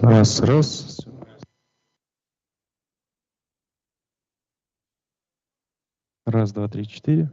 Раз, раз. Раз, два, три, четыре.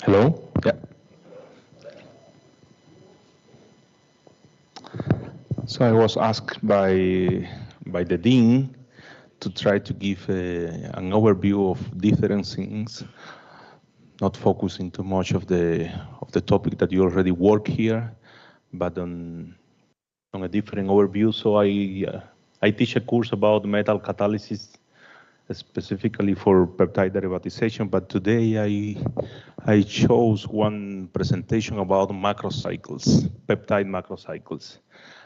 Hello? Yeah. So I was asked by the dean to try to give an overview of different things, not focusing too much of the topic that you already work here, but on a different overview. So I teach a course about metal catalysis, specifically for peptide derivatization, but today I chose one presentation about macrocycles, peptide macrocycles.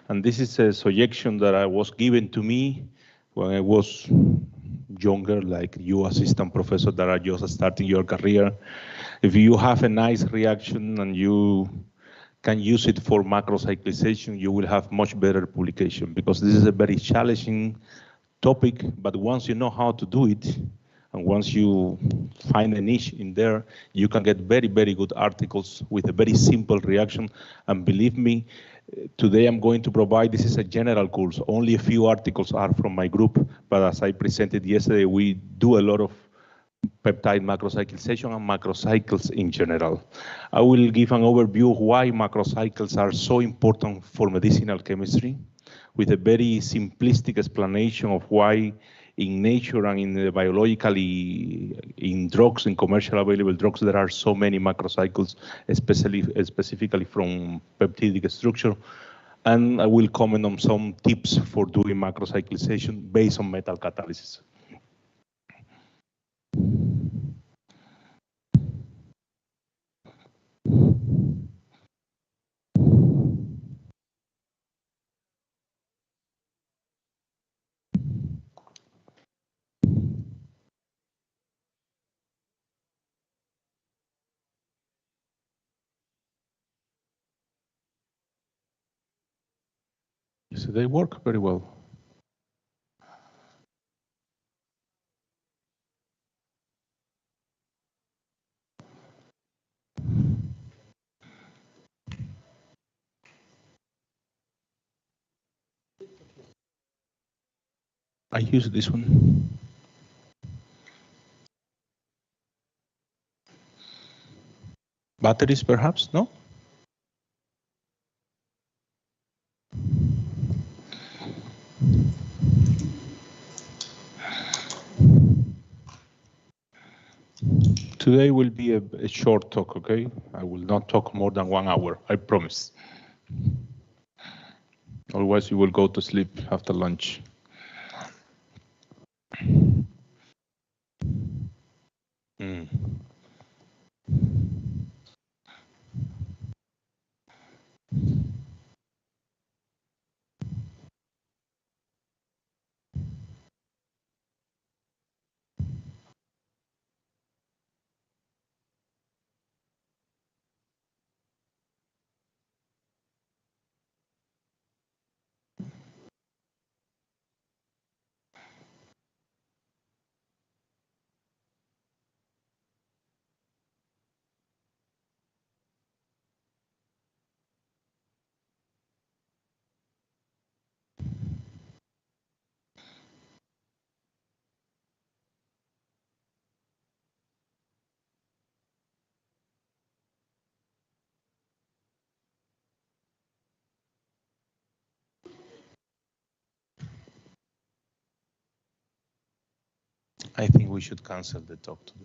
And this is a suggestion that I was given to me when I was younger, like you assistant professor that are just starting your career. If you have a nice reaction and you can use it for macrocyclization, you will have much better publication, because this is a very challenging topic, but once you know how to do it, and once you find a niche in there, you can get very, very good articles with a very simple reaction. And believe me, today I'm going to provide, this is a general course, only a few articles are from my group, but as I presented yesterday, we do a lot of peptide macrocyclization and macrocycles in general. I will give an overview of why macrocycles are so important for medicinal chemistry, with a very simplistic explanation of why in nature and in the biologically, in drugs, in commercial available drugs, there are so many macrocycles, specifically from peptidic structure. And I will comment on some tips for doing macrocyclization based on metal catalysis. So they work very well. I use this one. Batteries, perhaps? No? Today will be a short talk, okay? I will not talk more than 1 hour, I promise. Otherwise, you will go to sleep after lunch. I think we should cancel the talk today.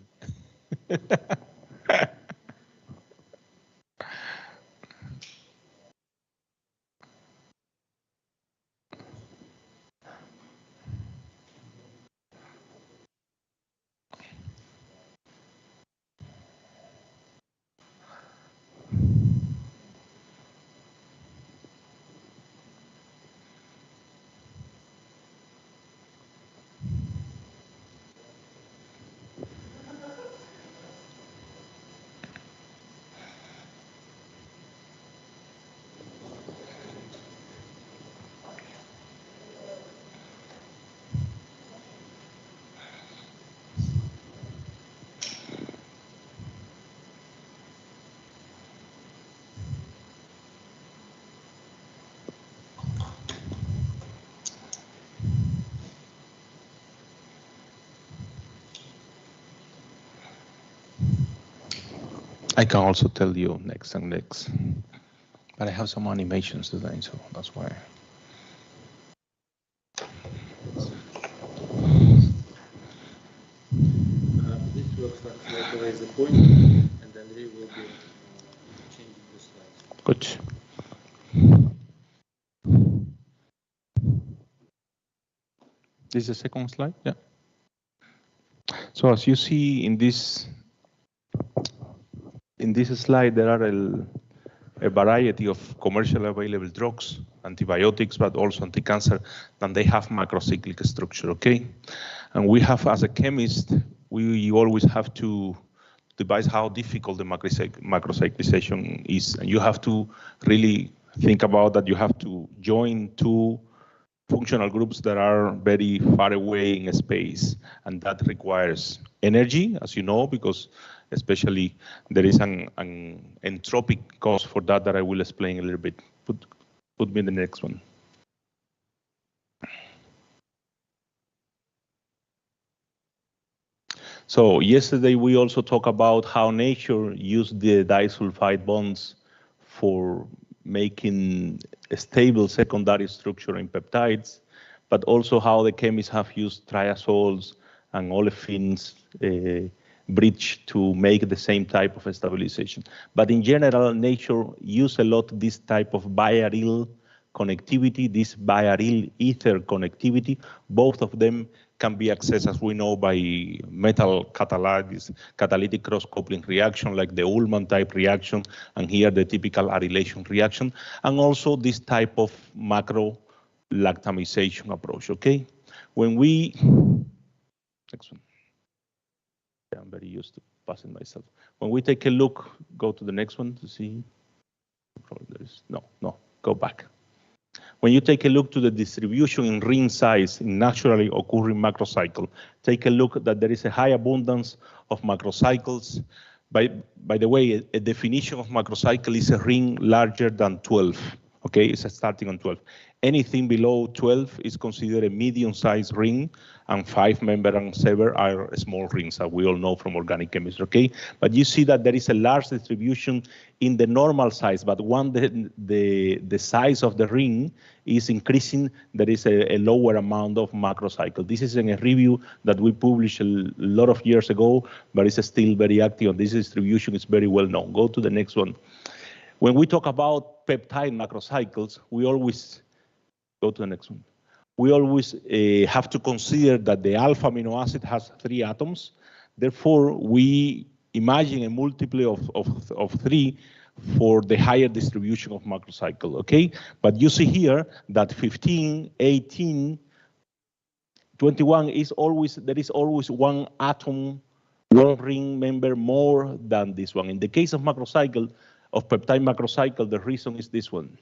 I can also tell you next and next. But I have some animations today, so that's why. This looks like right away the point, and then we will be changing the slides. Good. This is the second slide, yeah. So as you see in this slide, there are a variety of commercially available drugs, antibiotics, but also anti-cancer, and they have macrocyclic structure, okay? And we have, as a chemist, we always have to devise how difficult the macrocyclization is. And you have to really think about that. You have to join two functional groups that are very far away in space, and that requires energy, as you know, because especially there is an entropic cause for that I will explain a little bit. Put me in the next one. So yesterday we also talked about how nature used the disulfide bonds for making a stable secondary structure in peptides, but also how the chemists have used triazoles and olefins bridge to make the same type of stabilization. But in general, nature use a lot this type of biaryl connectivity, this biaryl ether connectivity. Both of them can be accessed, as we know, by metal catalytic cross-coupling reaction, like the Ullmann type reaction, and here the typical arylation reaction, and also this type of macro lactamization approach, okay? When we, next one. I'm very used to passing myself. When we take a look, go to the next one to see. Probably there is, no, go back. When you take a look to the distribution in ring size in naturally occurring macrocycle, take a look that there is a high abundance of macrocycles. By the way, a definition of macrocycle is a ring larger than 12. Okay, it's starting on 12. Anything below 12 is considered a medium-sized ring, and 5-member and 7 are small rings, as we all know from organic chemistry, okay? But you see that there is a large distribution in the normal size, but when the size of the ring is increasing, there is a lower amount of macrocycle. This is in a review that we published a lot of years ago, but it's still very active, and this distribution is very well known. Go to the next one. When we talk about peptide macrocycles, we always, go to the next one. We always have to consider that the alpha amino acid has 3 atoms. Therefore, we imagine a multiply of 3 for the higher distribution of macrocycle, okay? But you see here that 15, 18, 21 is always, there is always 1 atom, 1 ring member more than this one. In the case of macrocycle, of peptide macrocycle, the reason is this one.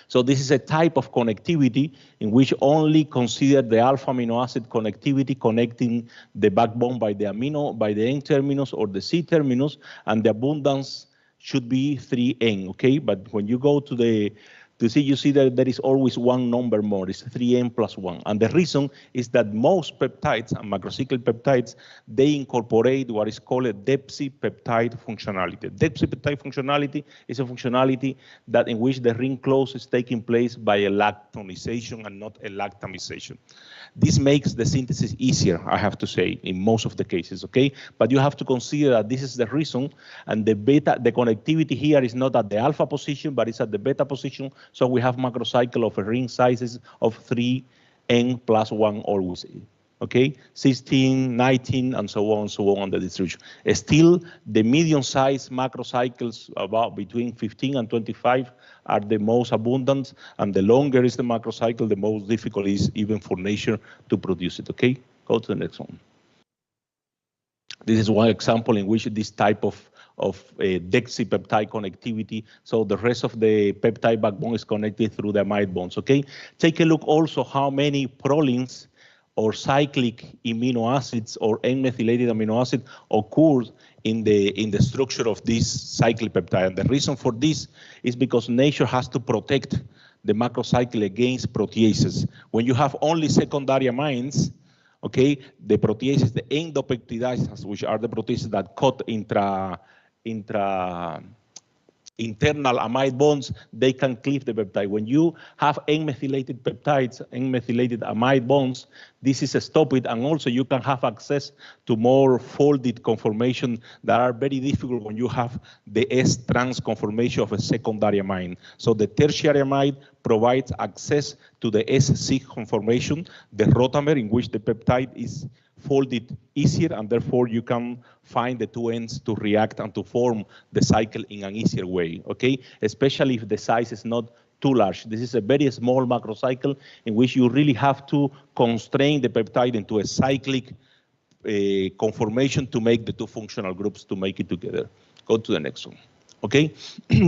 So this is a type of connectivity in which only consider the alpha amino acid connectivity connecting the backbone by the N terminus or the C terminus, and the abundance should be 3N, okay? But when you go to see, you see that there is always 1 number more, it's 3N plus 1. And the reason is that most peptides and macrocyclic peptides, they incorporate what is called a deoxypeptide functionality. Deoxypeptide functionality is a functionality that in which the ring close is taking place by a lactonization and not a lactamization. This makes the synthesis easier, I have to say, in most of the cases, okay? But you have to consider that this is the reason, and the connectivity here is not at the alpha position, but it's at the beta position. So we have macrocycle of a ring sizes of 3N plus 1 always, okay? 16, 19, and so on the distribution. Still, the medium-sized macrocycles, about between 15 and 25, are the most abundant, and the longer is the macrocycle, the most difficult is even for nature to produce it, okay? Go to the next one. This is one example in which this type of deoxypeptide connectivity, so the rest of the peptide backbone is connected through the amide bonds, okay? Take a look also how many prolines or cyclic amino acids or N-methylated amino acid occurs in the structure of this cyclic peptide. And the reason for this is because nature has to protect the macrocycle against proteases. When you have only secondary amines, okay, the proteases, the endopeptidases, which are the proteases that cut internal amide bonds, they can cleave the peptide. When you have N-methylated peptides, N-methylated amide bonds, this is stopped, and also you can have access to more folded conformation that are very difficult when you have the S-trans conformation of a secondary amide. So the tertiary amide provides access to the S-sig conformation, the rotamer in which the peptide is folded easier, and therefore you can find the two ends to react and to form the cycle in an easier way, okay? Especially if the size is not too large. This is a very small macrocycle in which you really have to constrain the peptide into a cyclic conformation to make the two functional groups to make it together. Go to the next one, okay?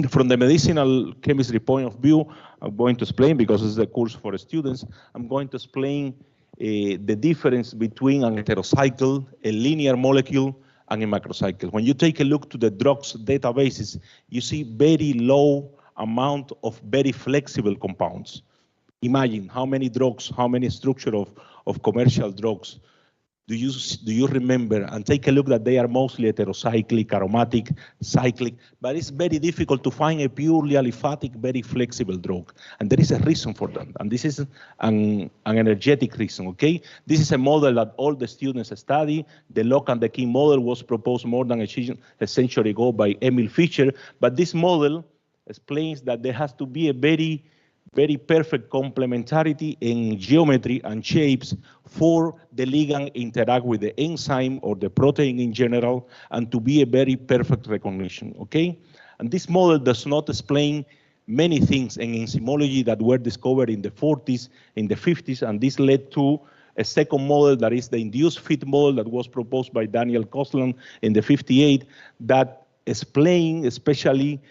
From the medicinal chemistry point of view, I'm going to explain, because this is a course for students, I'm going to explain the difference between an heterocycle, a linear molecule, and a macrocycle. When you take a look to the drugs databases, you see very low amount of very flexible compounds. Imagine how many drugs, how many structure of commercial drugs do you remember? And take a look that they are mostly heterocyclic, aromatic, cyclic, but it's very difficult to find a purely aliphatic, very flexible drug. And there is a reason for that. And this is an energetic reason, okay? This is a model that all the students study. The lock and the key model was proposed more than a century ago by Emil Fischer. But this model explains that there has to be a very perfect complementarity in geometry and shapes for the ligand interact with the enzyme or the protein in general, and to be a very perfect recognition, okay? And this model does not explain many things in enzymology that were discovered in the 40s, in the 50s, and this led to a second model that is the induced fit model that was proposed by Daniel Koslan in the 58, that explain especially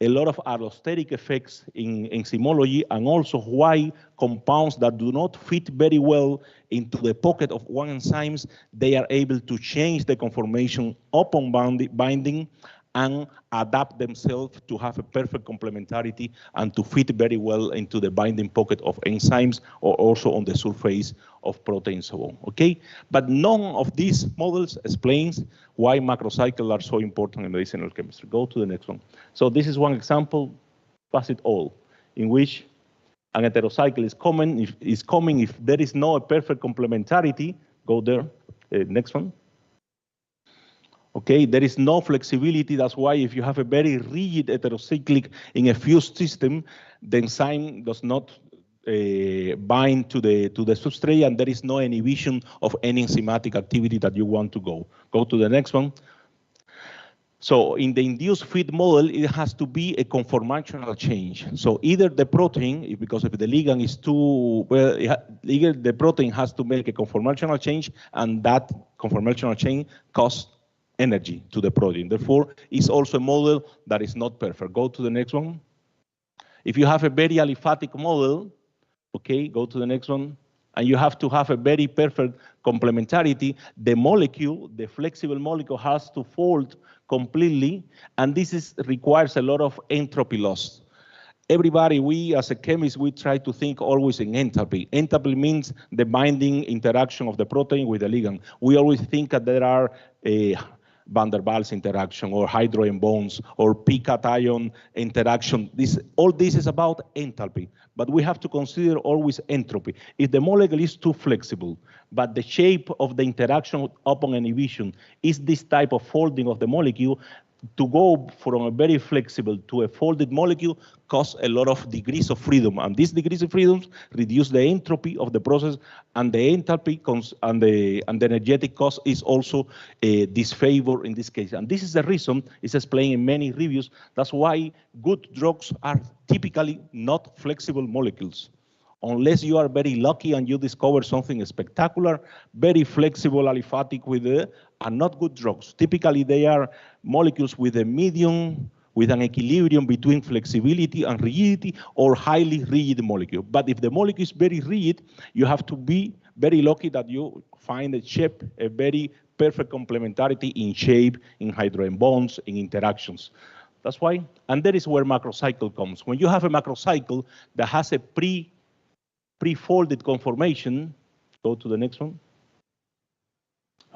a lot of allosteric effects in enzymology, and also why compounds that do not fit very well into the pocket of one enzymes, they are able to change the conformation upon binding and adapt themselves to have a perfect complementarity and to fit very well into the binding pocket of enzymes, or also on the surface of proteins, so on, okay? But none of these models explains why macrocycles are so important in medicinal chemistry. Go to the next one. So this is one example, pass it all, in which an heterocycle is coming if there is no perfect complementarity. Go there, next one. Okay, there is no flexibility. That's why if you have a very rigid heterocyclic in a fused system, the enzyme does not bind to the substrate, and there is no inhibition of any enzymatic activity that you want to go. Go to the next one. So in the induced fit model, it has to be a conformational change. So either the protein, because if the ligand is too, well, either the protein has to make a conformational change, and that conformational change costs energy to the protein. Therefore, it's also a model that is not perfect. Go to the next one. If you have a very aliphatic model, okay, go to the next one, and you have to have a very perfect complementarity, the molecule, the flexible molecule, has to fold completely, and this requires a lot of entropy loss. Everybody, we as a chemist, we try to think always in enthalpy. Enthalpy means the binding interaction of the protein with the ligand. We always think that there are van der Waals interaction, or hydrogen bonds, or p-cation interaction. All this is about enthalpy, but we have to consider always entropy. If the molecule is too flexible, but the shape of the interaction upon inhibition is this type of folding of the molecule, to go from a very flexible to a folded molecule costs a lot of degrees of freedom, and these degrees of freedom reduce the entropy of the process, and the enthalpy and the energetic cost is also disfavored in this case. And this is the reason, it's explained in many reviews, that's why good drugs are typically not flexible molecules. Unless you are very lucky and you discover something spectacular, very flexible aliphatic are not good drugs. Typically, they are molecules with a medium, with an equilibrium between flexibility and rigidity, or highly rigid molecule. But if the molecule is very rigid, you have to be very lucky that you find a shape, a very perfect complementarity in shape, in hydrogen bonds, in interactions. That's why, and that is where macrocycle comes. When you have a macrocycle that has a pre-folded conformation, go to the next one.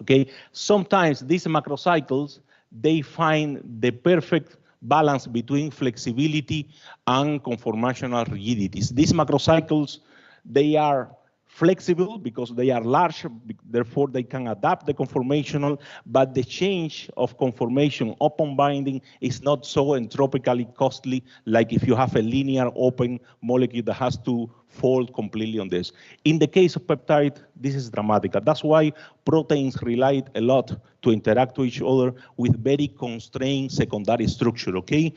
Okay, sometimes these macrocycles, they find the perfect balance between flexibility and conformational rigidities. These macrocycles, they are flexible because they are large, therefore they can adapt the conformational, but the change of conformation upon binding is not so entropically costly like if you have a linear open molecule that has to fold completely on this. In the case of peptide, this is dramatic. That's why proteins rely a lot to interact with each other with very constrained secondary structure, okay?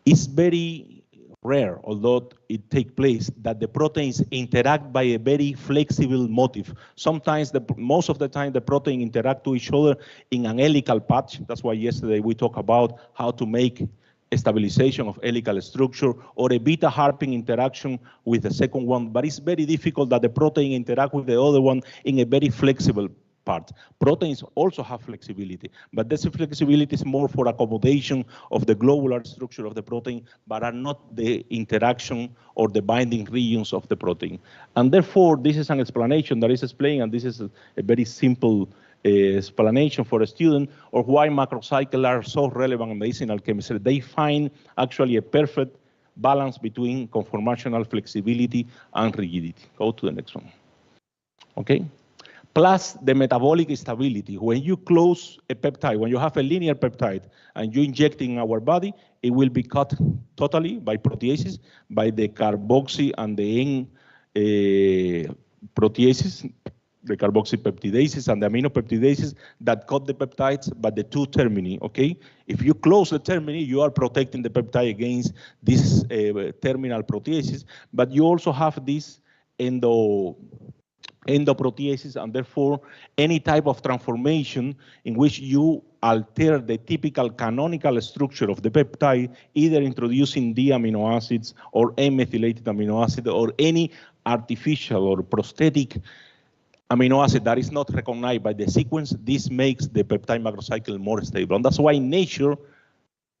It's very rare, although it takes place, that the proteins interact by a very flexible motif. Sometimes, most of the time, the protein interact to each other in an helical patch. That's why yesterday we talked about how to make a stabilization of helical structure or a beta harping interaction with the second one. But it's very difficult that the protein interact with the other one in a very flexible part. Proteins also have flexibility, but this flexibility is more for accommodation of the globular structure of the protein, but are not the interaction or the binding regions of the protein. And therefore, this is an explanation that is explained, and this is a very simple explanation for a student, or why macrocycles are so relevant in medicinal chemistry. They find actually a perfect balance between conformational flexibility and rigidity. Go to the next one. Okay. Plus the metabolic stability. When you close a peptide, when you have a linear peptide and you inject in our body, it will be cut totally by proteases, by the carboxy and the N proteases, the carboxypeptidases and the aminopeptidases that cut the peptides, but the two termini, okay? If you close the termini, you are protecting the peptide against these terminal proteases, but you also have this endoproteases, and therefore any type of transformation in which you alter the typical canonical structure of the peptide, either introducing D amino acids or N-methylated amino acid or any artificial or prosthetic amino acid that is not recognized by the sequence, this makes the peptide macrocycle more stable. And that's why nature,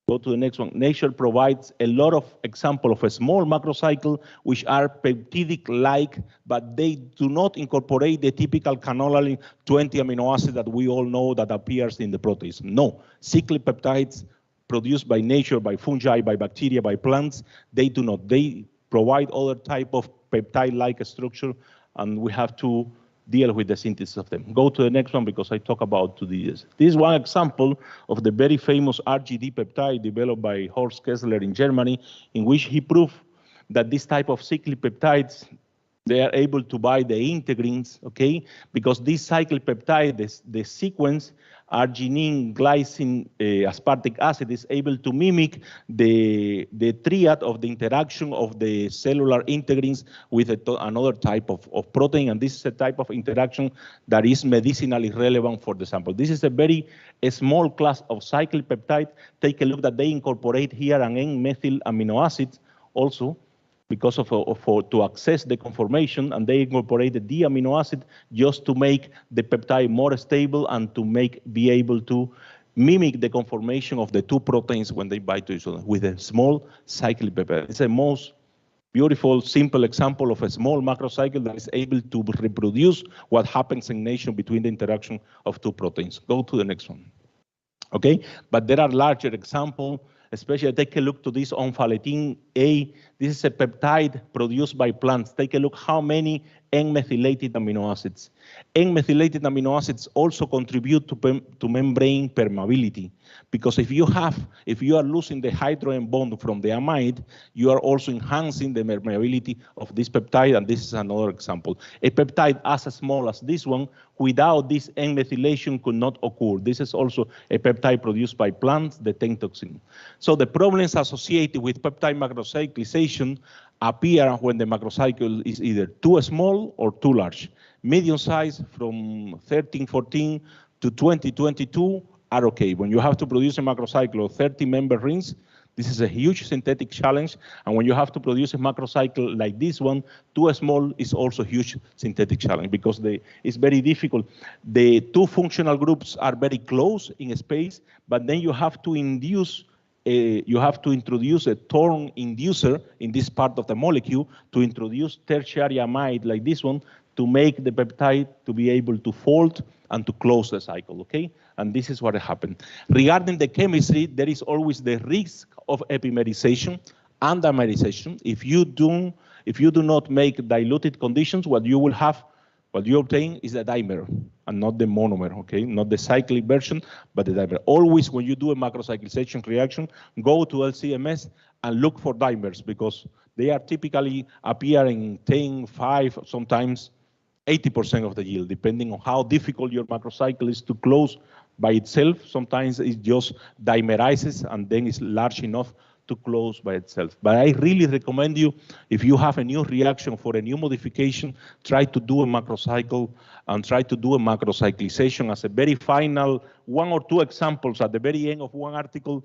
go to the next one, nature provides a lot of examples of a small macrocycle which are peptidic-like, but they do not incorporate the typical canonical 20 amino acid that we all know that appears in the proteins. No, cyclic peptides produced by nature, by fungi, by bacteria, by plants, they do not. They provide other type of peptide-like structure, and we have to deal with the synthesis of them. Go to the next one because I talk about 2Ds. This is one example of the very famous RGD peptide developed by Horst Kessler in Germany, in which he proved that this type of cyclic peptides, they are able to bind the integrins, okay? Because this cyclic peptide, the sequence, arginine, glycine, aspartic acid is able to mimic the triad of the interaction of the cellular integrins with another type of protein, and this is a type of interaction that is medicinally relevant for the sample. This is a small class of cyclic peptide. Take a look that they incorporate here an N-methyl amino acid also, because to access the conformation, and they incorporate the D amino acid just to make the peptide more stable and to be able to mimic the conformation of the two proteins when they bind to each other with a small cyclic peptide. It's a most beautiful, simple example of a small macrocycle that is able to reproduce what happens in nature between the interaction of two proteins. Go to the next one. Okay, but there are larger examples. Especially take a look to this omphalectin A. This is a peptide produced by plants. Take a look how many N-methylated amino acids. N-methylated amino acids also contribute to membrane permeability, because if you are losing the hydrogen bond from the amide, you are also enhancing the permeability of this peptide, and this is another example. A peptide as small as this one, without this N-methylation could not occur. This is also a peptide produced by plants, the tentoxin. So the problems associated with peptide macrocyclization appear when the macrocycle is either too small or too large. Medium size from 13, 14 to 20, 22 are okay. When you have to produce a macrocycle of 30 member rings, this is a huge synthetic challenge. And when you have to produce a macrocycle like this one, too small is also a huge synthetic challenge, because it's very difficult. The two functional groups are very close in space, but then you have to introduce a torn inducer in this part of the molecule to introduce tertiary amide like this one to make the peptide to be able to fold and to close the cycle, okay? And this is what happened. Regarding the chemistry, there is always the risk of epimerization and dimerization. If you do not make diluted conditions, what you obtain is a dimer and not the monomer, okay? Not the cyclic version, but the dimer. Always when you do a macrocyclization reaction, go to LCMS and look for dimers because they are typically appearing 10, 5, sometimes 80% of the yield, depending on how difficult your macrocycle is to close by itself. Sometimes it just dimerizes and then it's large enough to close by itself. But I really recommend you, if you have a new reaction for a new modification, try to do a macrocycle and try to do a macrocyclization as a very final 1 or 2 examples at the very end of one article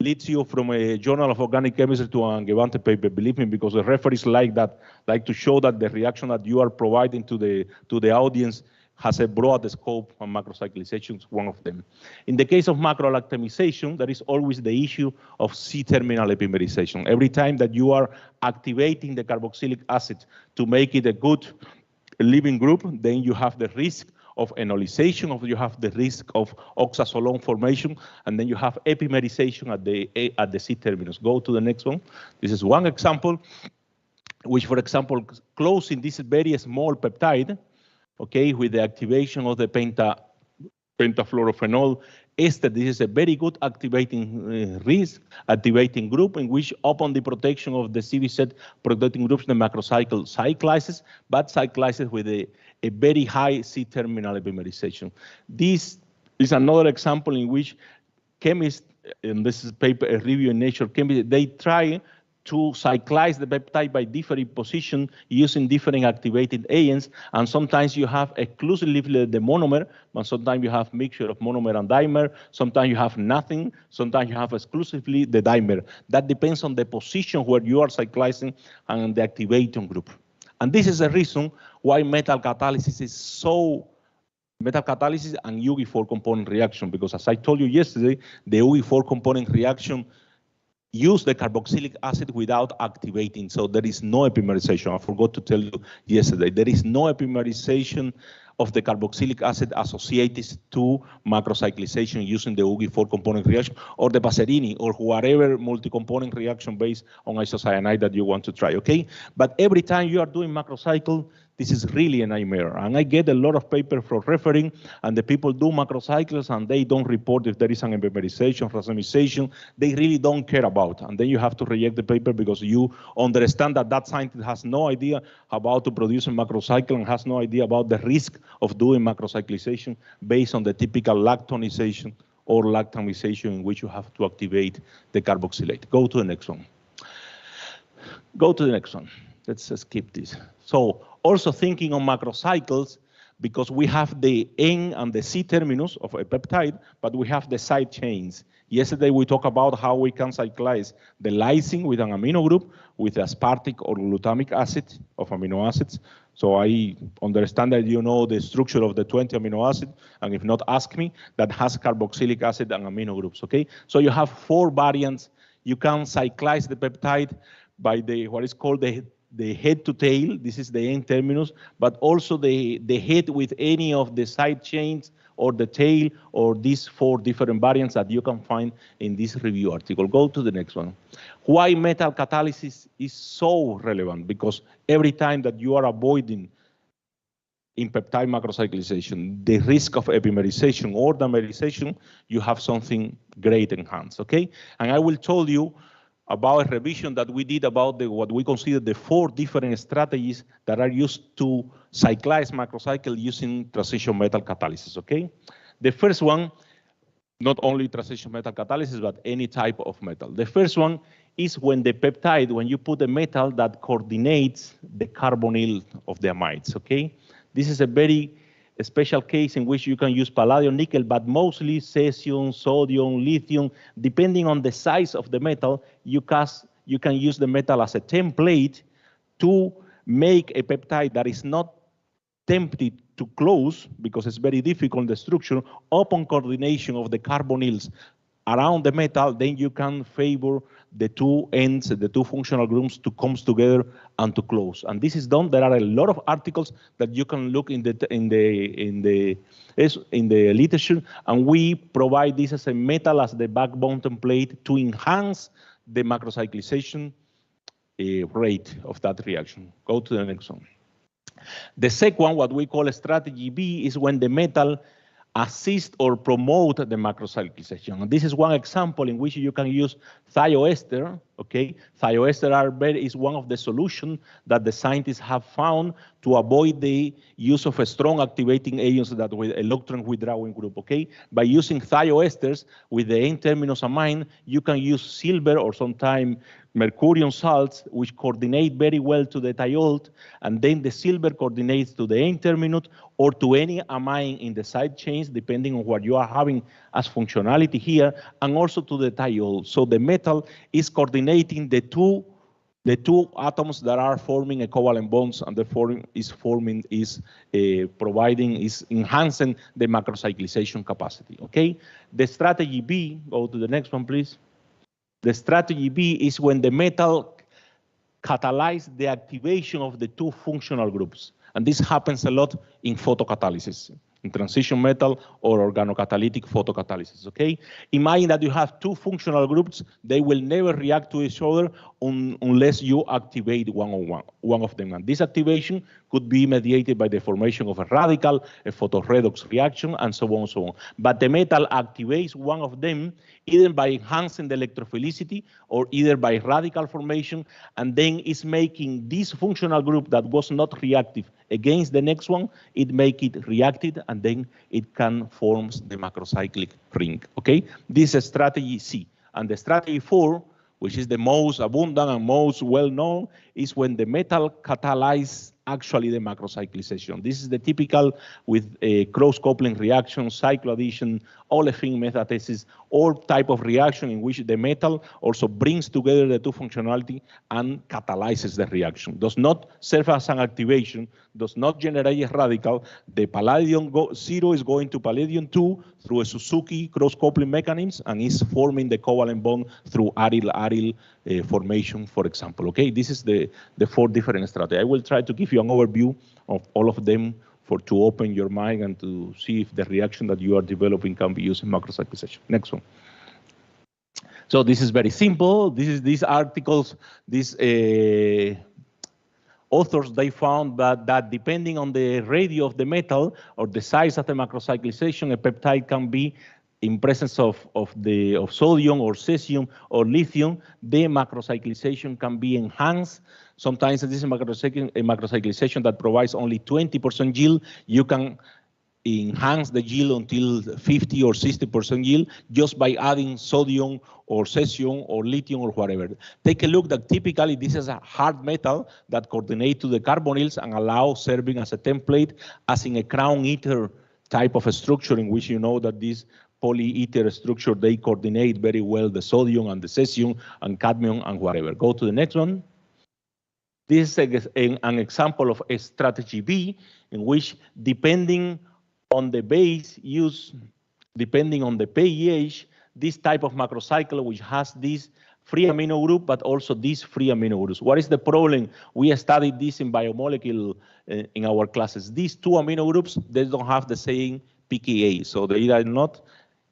leads you from a Journal of Organic Chemistry to an Angewandte paper. Believe me, because the referees like that, like to show that the reaction that you are providing to the audience has a broad scope, and macrocyclization is one of them. In the case of macrolactamization, there is always the issue of C-terminal epimerization. Every time that you are activating the carboxylic acid to make it a good living group, then you have the risk of enolization, you have the risk of oxazolone formation, and then you have epimerization at the C-terminus. Go to the next one. This is one example, which, for example, closing this very small peptide, okay, with the activation of the pentafluorophenol ester. This is a very good activating group in which, upon the protection of the CVZ protecting groups, the macrocycle cyclizes, but cyclizes with a very high C-terminal epimerization. This is another example in which chemists, and this is paper, a review in Nature Chemistry, they try to cyclize the peptide by different position using different activated agents, and sometimes you have exclusively the monomer, but sometimes you have mixture of monomer and dimer, sometimes you have nothing, sometimes you have exclusively the dimer. That depends on the position where you are cyclizing and the activation group. And this is the reason why metal catalysis is so, metal catalysis and UV4 component reaction, because as I told you yesterday, the UV4 component reaction use the carboxylic acid without activating, so there is no epimerization. I forgot to tell you yesterday, there is no epimerization of the carboxylic acid associated to macrocyclization using the UV4 component reaction or the Passerini or whatever multi-component reaction based on isocyanide that you want to try, okay? But every time you are doing macrocycle, this is really a nightmare. And I get a lot of paper from referring, and the people do macrocycles and they don't report if there is an epimerization, racemization. They really don't care about. And then you have to reject the paper because you understand that that scientist has no idea about to produce a macrocycle and has no idea about the risk of doing macrocyclization based on the typical lactonization or lactamization in which you have to activate the carboxylate. Go to the next one. Go to the next one. Let's skip this. So also thinking on macrocycles, because we have the N and the C terminus of a peptide, but we have the side chains. Yesterday we talked about how we can cyclize the lysine with an amino group with aspartic or glutamic acid of amino acids. So I understand that you know the structure of the 20 amino acid, and if not, ask me, that has carboxylic acid and amino groups, okay? So you have 4 variants. You can cyclize the peptide by what is called the head to tail. This is the N terminus, but also the head with any of the side chains or the tail, or these 4 different variants that you can find in this review article. Go to the next one. Why metal catalysis is so relevant? Because every time that you are avoiding in peptide macrocyclization the risk of epimerization or dimerization, you have something great enhanced, okay? And I will tell you about a revision that we did about what we consider the 4 different strategies that are used to cyclize macrocycle using transition metal catalysis, okay? The first one, not only transition metal catalysis, but any type of metal. The first one is when the peptide, when you put a metal that coordinates the carbonyl of the amides, okay? This is a very special case in which you can use palladium, nickel, but mostly cesium, sodium, lithium. Depending on the size of the metal, you can use the metal as a template to make a peptide that is not tempted to close, because it's very difficult in the structure, upon coordination of the carbonyls around the metal, then you can favor the two ends, the two functional groups to come together and to close. And this is done. There are a lot of articles that you can look in the literature, and we provide this as a metal as the backbone template to enhance the macrocyclization rate of that reaction. Go to the next one. The second one, what we call strategy B, is when the metal assist or promote the macrocyclization. And this is one example in which you can use thioester. Okay, thioester is one of the solutions that the scientists have found to avoid the use of a strong activating agents that with electron withdrawing group. Okay, by using thioesters with the N-terminus amine, you can use silver or sometimes mercurium salts, which coordinate very well to the thiol, and then the silver coordinates to the N-terminus or to any amine in the side chains, depending on what you are having as functionality here, and also to the thiol. So the metal is coordinating the two atoms that are forming a covalent bonds, and therefore is enhancing the macrocyclization capacity. Okay, the strategy B. Go to the next one, please. The strategy B is when the metal catalyzes the activation of the two functional groups. And this happens a lot in photocatalysis, in transition metal or organocatalytic photocatalysis, okay? Imagine that you have two functional groups. They will never react to each other unless you activate one of them. And this activation could be mediated by the formation of a radical, a photoredox reaction, and so on and so on. But the metal activates one of them either by enhancing the electrophilicity or either by radical formation, and then is making this functional group that was not reactive against the next one, it make it reactive, and then it can form the macrocyclic ring, okay? This is strategy C. And the strategy 4, which is the most abundant and most well-known, is when the metal catalyzes actually the macrocyclization. This is the typical with a cross-coupling reaction, cycloaddition, olefin metathesis, all type of reaction in which the metal also brings together the two functionality and catalyzes the reaction. Does not serve as an activation, does not generate a radical. The palladium 0 is going to palladium 2 through a Suzuki cross-coupling mechanism and is forming the covalent bond through aryl-aryl formation, for example. Okay, this is the 4 different strategies. I will try to give you an overview of all of them to open your mind and to see if the reaction that you are developing can be used in macrocyclization. Next one. So this is very simple. These articles, these authors, they found that depending on the radius of the metal or the size of the macrocyclization, a peptide can be in presence of sodium or cesium or lithium, the macrocyclization can be enhanced. Sometimes this is a macrocyclization that provides only 20% yield. You can enhance the yield until 50 or 60% yield just by adding sodium or cesium or lithium or whatever. Take a look that typically this is a hard metal that coordinates to the carbonyls and allow serving as a template, as in a crown ether type of a structure in which you know that this polyether structure, they coordinate very well the sodium and the cesium and cadmium and whatever. Go to the next one. This is an example of a strategy B in which depending on the base used, depending on the pH, this type of macrocycle which has this free amino group, but also these free amino groups. What is the problem? We studied this in biomolecule in our classes. These 2 amino groups, they don't have the same pKa, so they are not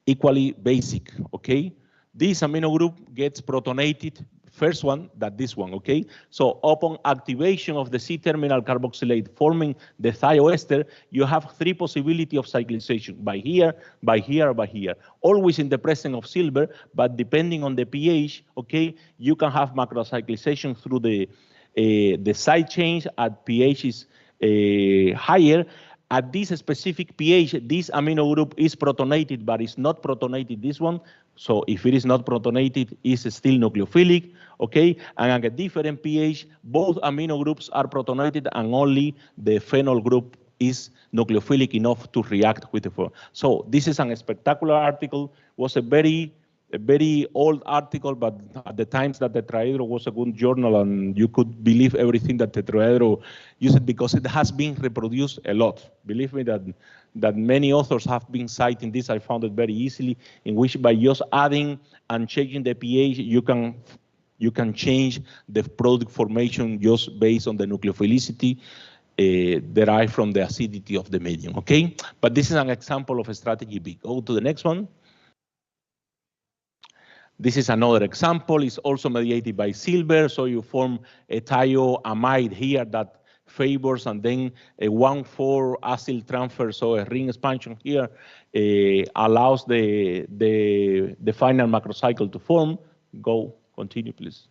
equally basic, okay? This amino group gets protonated, first one, that this one, okay? So upon activation of the C-terminal carboxylate forming the thioester, you have 3 possibilities of cyclization, by here, by here, by here. Always in the presence of silver, but depending on the pH, okay, you can have macrocyclization through the side chains at pHs higher. At this specific pH, this amino group is protonated, but it's not protonated, this one. So if it is not protonated, it's still nucleophilic, okay? And at a different pH, both amino groups are protonated and only the phenol group is nucleophilic enough to react with the phenol. So this is a spectacular article, was a very a very old article, but at the times that Tetraedro was a good journal and you could believe everything that Tetraedro used because it has been reproduced a lot. Believe me that many authors have been citing this. I found it very easily, in which by just adding and changing the pH, you can change the product formation just based on the nucleophilicity derived from the acidity of the medium, okay? But this is an example of a strategy B. Go to the next one. This is another example. It's also mediated by silver. So you form a thioamide here that favors, and then a 1,4 acyl transfer. So a ring expansion here allows the final macrocycle to form. Continue, please.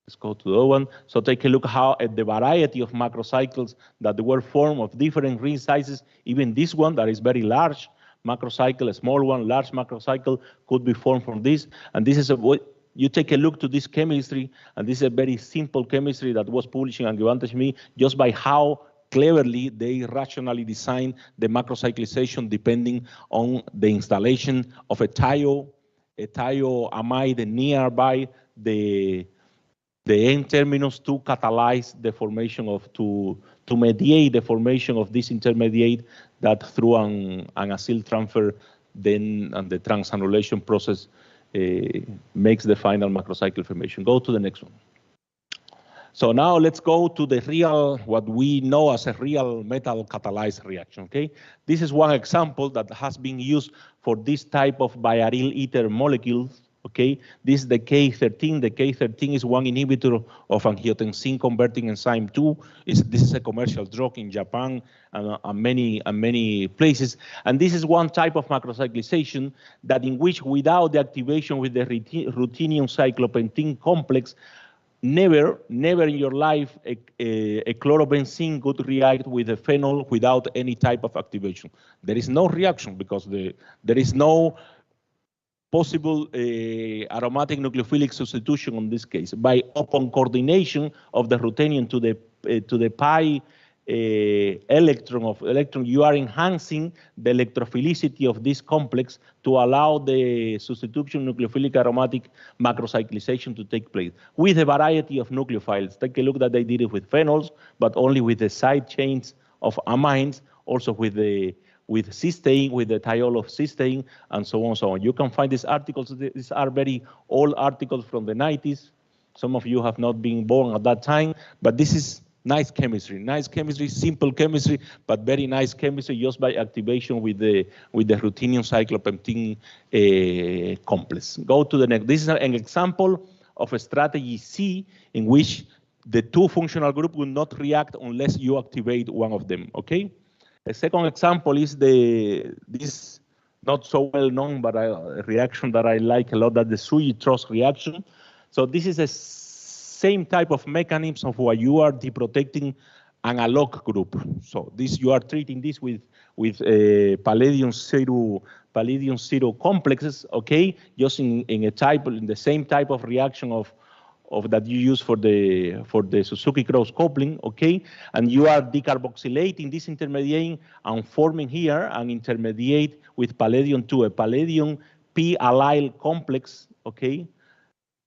Let's go to the other one. So take a look how at the variety of macrocycles that were formed of different ring sizes. Even this one that is very large macrocycle, a small one, large macrocycle could be formed from this. And this is you take a look to this chemistry, and this is a very simple chemistry that was published in Advantage Me just by how cleverly they rationally designed the macrocyclization depending on the installation of a thioamide nearby the N-terminus to catalyze the formation of, to mediate the formation of this intermediate that through an acyl transfer then and the transannulation process makes the final macrocycle formation. Go to the next one. So now let's go to the real, what we know as a real metal catalyzed reaction, okay? This is one example that has been used for this type of biaryl ether molecules. Okay, this is the K13. The K13 is one inhibitor of angiotensin converting enzyme 2. This is a commercial drug in Japan and many places. And this is one type of macrocyclization that in which without the activation with the ruthenium cyclopentene complex, never in your life a chlorobenzene could react with a phenol without any type of activation. There is no reaction because there is no possible aromatic nucleophilic substitution in this case. Upon coordination of the ruthenium to the pi electron, you are enhancing the electrophilicity of this complex to allow the substitution nucleophilic aromatic macrocyclization to take place with a variety of nucleophiles. Take a look that they did it with phenols, but only with the side chains of amines, also with cysteine, with the thiol of cysteine, and so on, so on. You can find these articles. These are very old articles from the 90s. Some of you have not been born at that time, but this is nice chemistry, simple chemistry, but very nice chemistry just by activation with the ruthenium cyclopentene complex. Go to the next. This is an example of a strategy C in which the two functional groups will not react unless you activate one of them, okay? A second example is this not so well known, but a reaction that I like a lot, that the Suji-Trost reaction. So this is a same type of mechanism of where you are deprotecting an alloc group. So this you are treating this with palladium zero complexes, okay? Just in the same type of reaction of that you use for the Suzuki cross coupling, okay? And you are decarboxylating this intermediate and forming here an intermediate with palladium 2, a palladium p allyl complex, okay?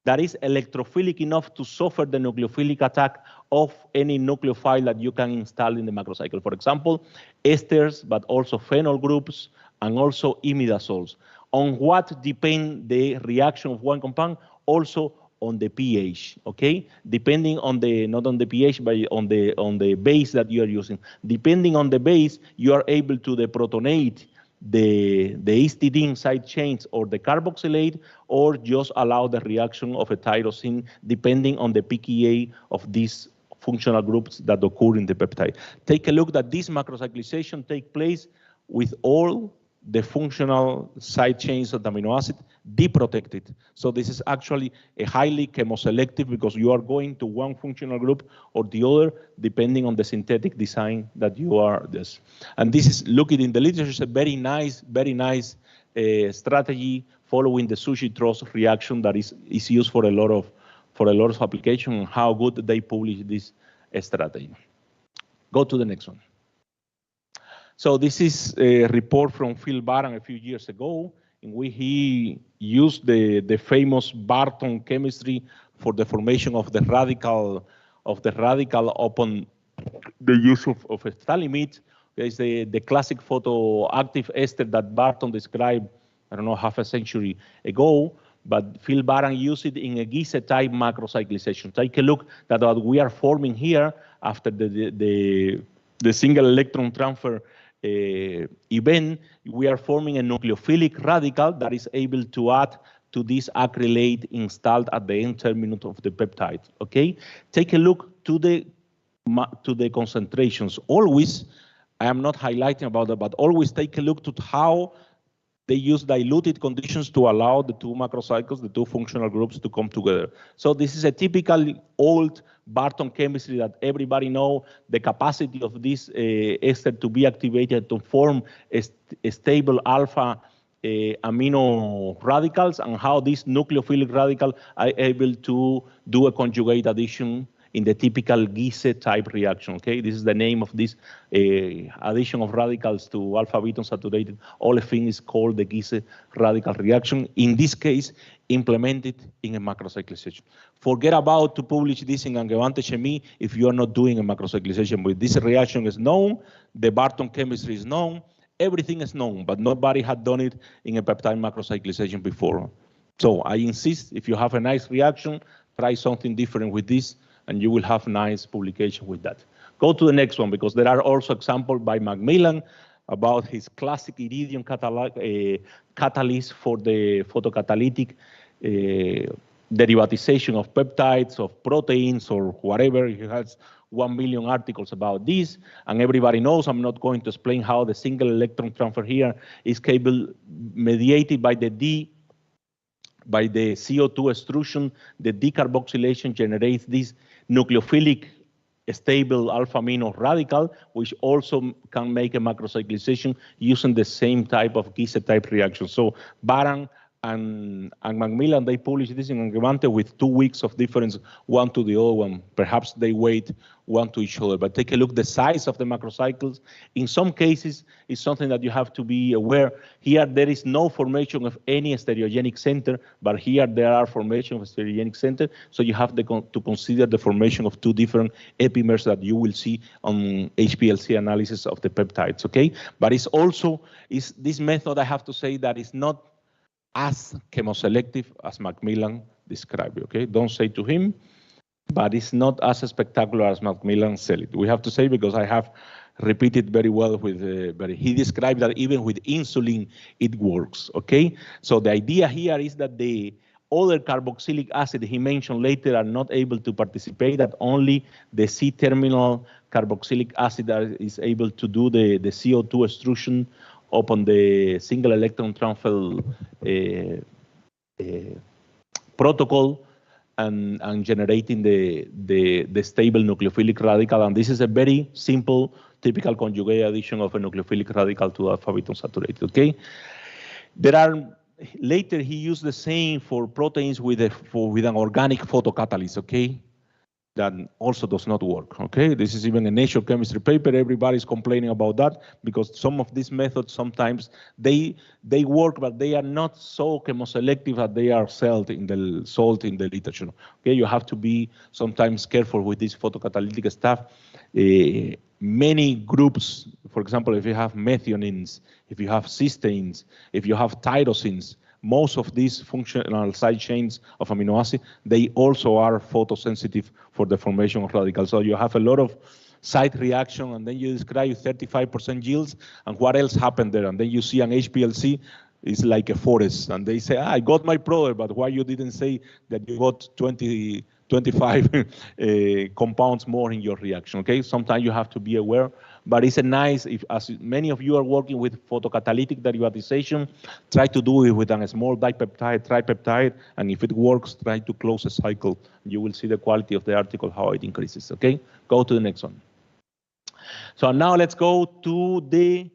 That is electrophilic enough to suffer the nucleophilic attack of any nucleophile that you can install in the macrocycle. For example, esters, but also phenol groups, and also imidazoles. On what depend the reaction of one compound? Also on the pH, okay? Depending on not on the pH, but on the base that you are using. Depending on the base, you are able to deprotonate the histidine side chains or the carboxylate, or just allow the reaction of a tyrosine, depending on the pKa of these functional groups that occur in the peptide. Take a look that this macrocyclization take place with all the functional side chains of the amino acid deprotected. So this is actually a highly chemoselective because you are going to one functional group or the other depending on the synthetic design that you are this. And this is, looking in the literature, is a very nice strategy following the Suji-Trost reaction that is used for a lot of applications, and how good they publish this strategy. Go to the next one. So this is a report from Phil Barron a few years ago, in which he used the famous Barton chemistry for the formation of the radical upon the use of phthalimide. There's the classic photoactive ester that Barton described, I don't know, half a century ago, but Phil Barron used it in a Giese-type macrocyclization. Take a look at what we are forming here after the single electron transfer event. We are forming a nucleophilic radical that is able to add to this acrylate installed at the end terminus of the peptide. Okay, take a look to the concentrations. Always, I am not highlighting about that, but always take a look to how they use diluted conditions to allow the two macrocycles, the two functional groups, to come together. So this is a typical old Barton chemistry that everybody know, the capacity of this ester to be activated to form a stable alpha amino radicals, and how this nucleophilic radical are able to do a conjugate addition in the typical Giese type reaction. Okay, this is the name of this addition of radicals to alpha beta unsaturated olefin is called the Giese radical reaction. In this case, implemented in a macrocyclization. Forget about to publish this in Angewandte Chemie if you are not doing a macrocyclization. But this reaction is known, the Barton chemistry is known, everything is known, but nobody had done it in a peptide macrocyclization before. So I insist, if you have a nice reaction, try something different with this, and you will have nice publication with that. Go to the next one, because there are also examples by Macmillan about his classic iridium catalyst for the photocatalytic derivatization of peptides, of proteins, or whatever. He has 1 million articles about this, and everybody knows, I'm not going to explain how the single electron transfer here is mediated by the CO2 extrusion. The decarboxylation generates this nucleophilic stable alpha amino radical, which also can make a macrocyclization using the same type of Giese type reaction. So Barron and Macmillan, they published this in Angewandte with 2 weeks of difference, one to the other one. Perhaps they wait one to each other, but take a look the size of the macrocycles. In some cases, it's something that you have to be aware. Here, there is no formation of any stereogenic center, but here there are formation of stereogenic center. So you have to consider the formation of 2 different epimers that you will see on HPLC analysis of the peptides, okay? But it's also, this method, I have to say that is not as chemoselective as Macmillan described, okay? Don't say to him, but it's not as spectacular as Macmillan said it. We have to say, because I have repeated very well with, but he described that even with insulin, it works, okay? So the idea here is that the other carboxylic acid he mentioned later are not able to participate, that only the C-terminal carboxylic acid is able to do the CO2 extrusion upon the single electron transfer protocol, and generating the stable nucleophilic radical. And this is a very simple, typical conjugate addition of a nucleophilic radical to alpha beta unsaturated, okay? There are, later he used the same for proteins with an organic photocatalyst, okay? That also does not work, okay? This is even a Nature Chemistry paper. Everybody's complaining about that, because some of these methods, sometimes they work, but they are not so chemoselective that they are sold in the literature, okay? You have to be sometimes careful with this photocatalytic stuff. Many groups, for example, if you have methionines, if you have cysteines, if you have tyrosines, most of these functional side chains of amino acid, they also are photosensitive for the formation of radicals. So you have a lot of side reaction, and then you describe 35% yields, and what else happened there? And then you see an HPLC is like a forest, and they say, I got my product, but why you didn't say that you got 25 compounds more in your reaction, okay? Sometimes you have to be aware, but it's a nice, as many of you are working with photocatalytic derivatization, try to do it with a small dipeptide, tripeptide, and if it works, try to close a cycle. You will see the quality of the article, how it increases, okay? Go to the next one. So now let's go to the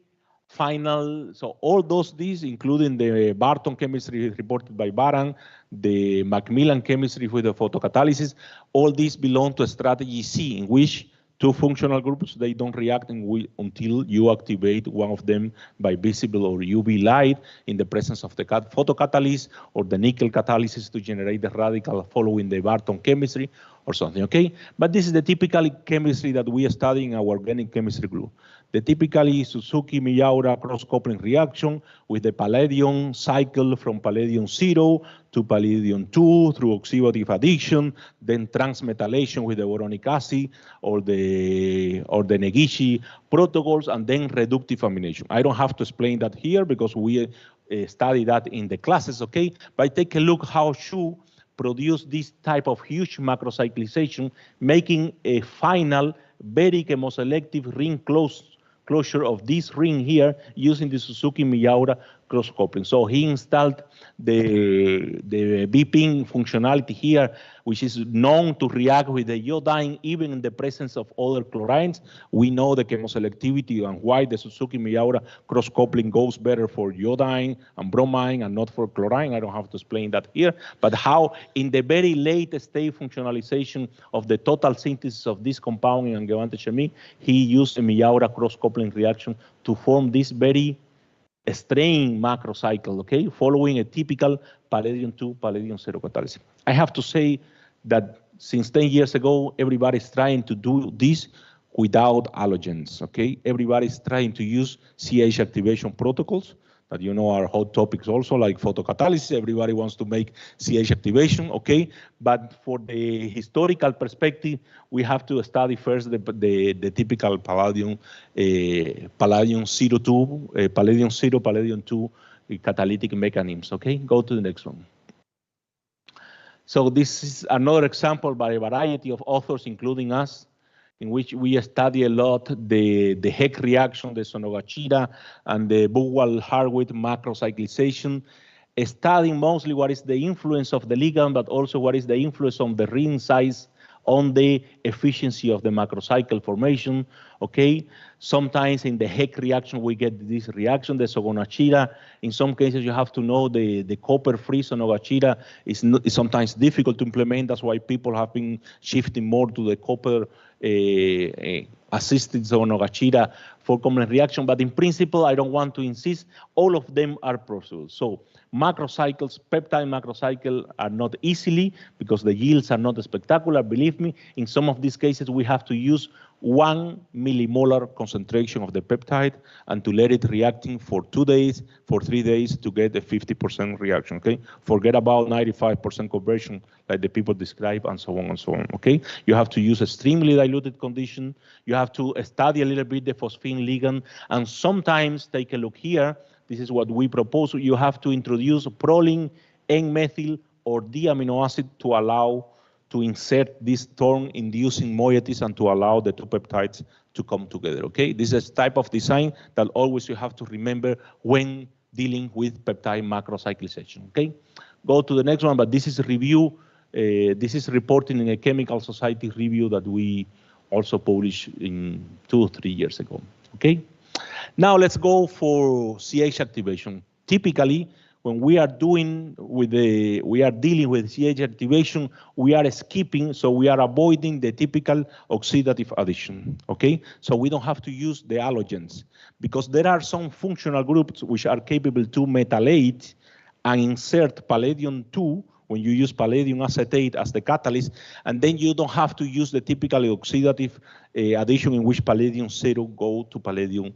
final, so all these, including the Barton chemistry reported by Barron, the Macmillan chemistry with the photocatalysis, all these belong to strategy C, in which two functional groups, they don't react until you activate one of them by visible or UV light in the presence of the photocatalyst or the nickel catalysis to generate the radical following the Barton chemistry or something, okay? But this is the typical chemistry that we study in our organic chemistry group. The typically Suzuki-Miyaura cross-coupling reaction with the palladium cycle from palladium 0 to palladium 2 through oxidative addition, then transmetallation with the boronic acid or the Negishi protocols, and then reductive amination. I don't have to explain that here because we study that in the classes, okay? But take a look how Shu produce this type of huge macrocyclization, making a final very chemoselective ring closure of this ring here using the Suzuki-Miyaura cross-coupling. So he installed the BPIN functionality here, which is known to react with the iodine even in the presence of other chlorines. We know the chemoselectivity and why the Suzuki-Miyaura cross-coupling goes better for iodine and bromine and not for chlorine. I don't have to explain that here, but how in the very late state functionalization of the total synthesis of this compound in Angewandte chemie, he used a Miyaura cross-coupling reaction to form this very strain macrocycle, okay, following a typical palladium 2, palladium 0 catalysis. I have to say that since 10 years ago, everybody's trying to do this without halogens, okay? Everybody's trying to use CH activation protocols that you know are hot topics also, like photocatalysis. Everybody wants to make CH activation, okay? But for the historical perspective, we have to study first the typical palladium, palladium 0, palladium 0, palladium 2 catalytic mechanisms, okay? Go to the next one. So this is another example by a variety of authors, including us, in which we study a lot the Heck reaction, the Sonogashira, and the Buchwald-Hartwig macrocyclization, studying mostly what is the influence of the ligand, but also what is the influence on the ring size on the efficiency of the macrocycle formation, okay? Sometimes in the Heck reaction, we get this reaction, the Sonogashira. In some cases, you have to know the copper-free Sonogashira is sometimes difficult to implement. That's why people have been shifting more to the copper assisted Sonogashira for common reaction. But in principle, I don't want to insist, all of them are possible. So macrocycles, peptide macrocycle are not easily because the yields are not spectacular. Believe me, in some of these cases, we have to use 1 millimolar concentration of the peptide and to let it reacting for 2 days, for 3 days to get a 50% reaction, okay? Forget about 95% conversion like the people describe and so on, okay? You have to use extremely diluted condition. You have to study a little bit the phosphine ligand, and sometimes take a look here. This is what we propose. You have to introduce proline, N-methyl, or D-amino acid to allow to insert this torn-inducing moieties and to allow the two peptides to come together, okay? This is a type of design that always you have to remember when dealing with peptide macrocyclization, okay? Go to the next one, but this is a review. This is reporting in a chemical society review that we also published in 2 or 3 years ago, okay? Now let's go for CH activation. Typically, when we are dealing with CH activation, we are skipping, so we are avoiding the typical oxidative addition, okay? So we don't have to use the halogens because there are some functional groups which are capable to metallate and insert palladium 2 when you use palladium acetate as the catalyst, and then you don't have to use the typical oxidative addition in which palladium 0 go to palladium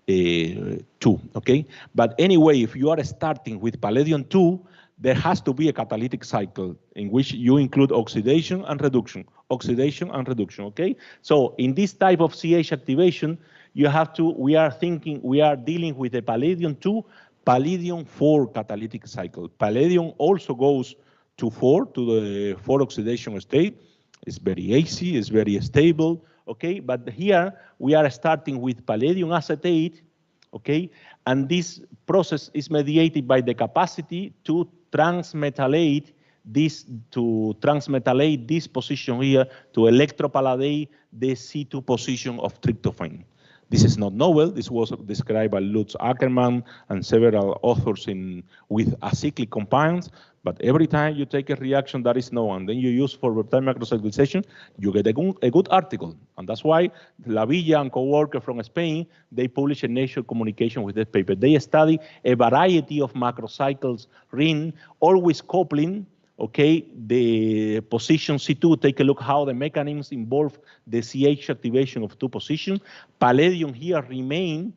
2, okay? But anyway, if you are starting with palladium 2, there has to be a catalytic cycle in which you include oxidation and reduction, okay? So in this type of CH activation, you have to, we are dealing with a palladium 2, palladium 4 catalytic cycle. Palladium also goes to 4, to the 4 oxidation state. It's very easy, it's very stable, okay? But here we are starting with palladium acetate, okay? And this process is mediated by the capacity to transmetallate this position here to electropalladate the C2 position of tryptophan. This is not novel. This was described by Lutz Ackermann and several authors with acyclic compounds. But every time you take a reaction that is known, and then you use for peptide macrocyclization, you get a good article. And that's why La Villa and co-worker from Spain, they published a Nature Communication with that paper. They study a variety of macrocycles ring, always coupling, okay, the position C2. Take a look how the mechanisms involve the CH activation of 2 positions. Palladium here remain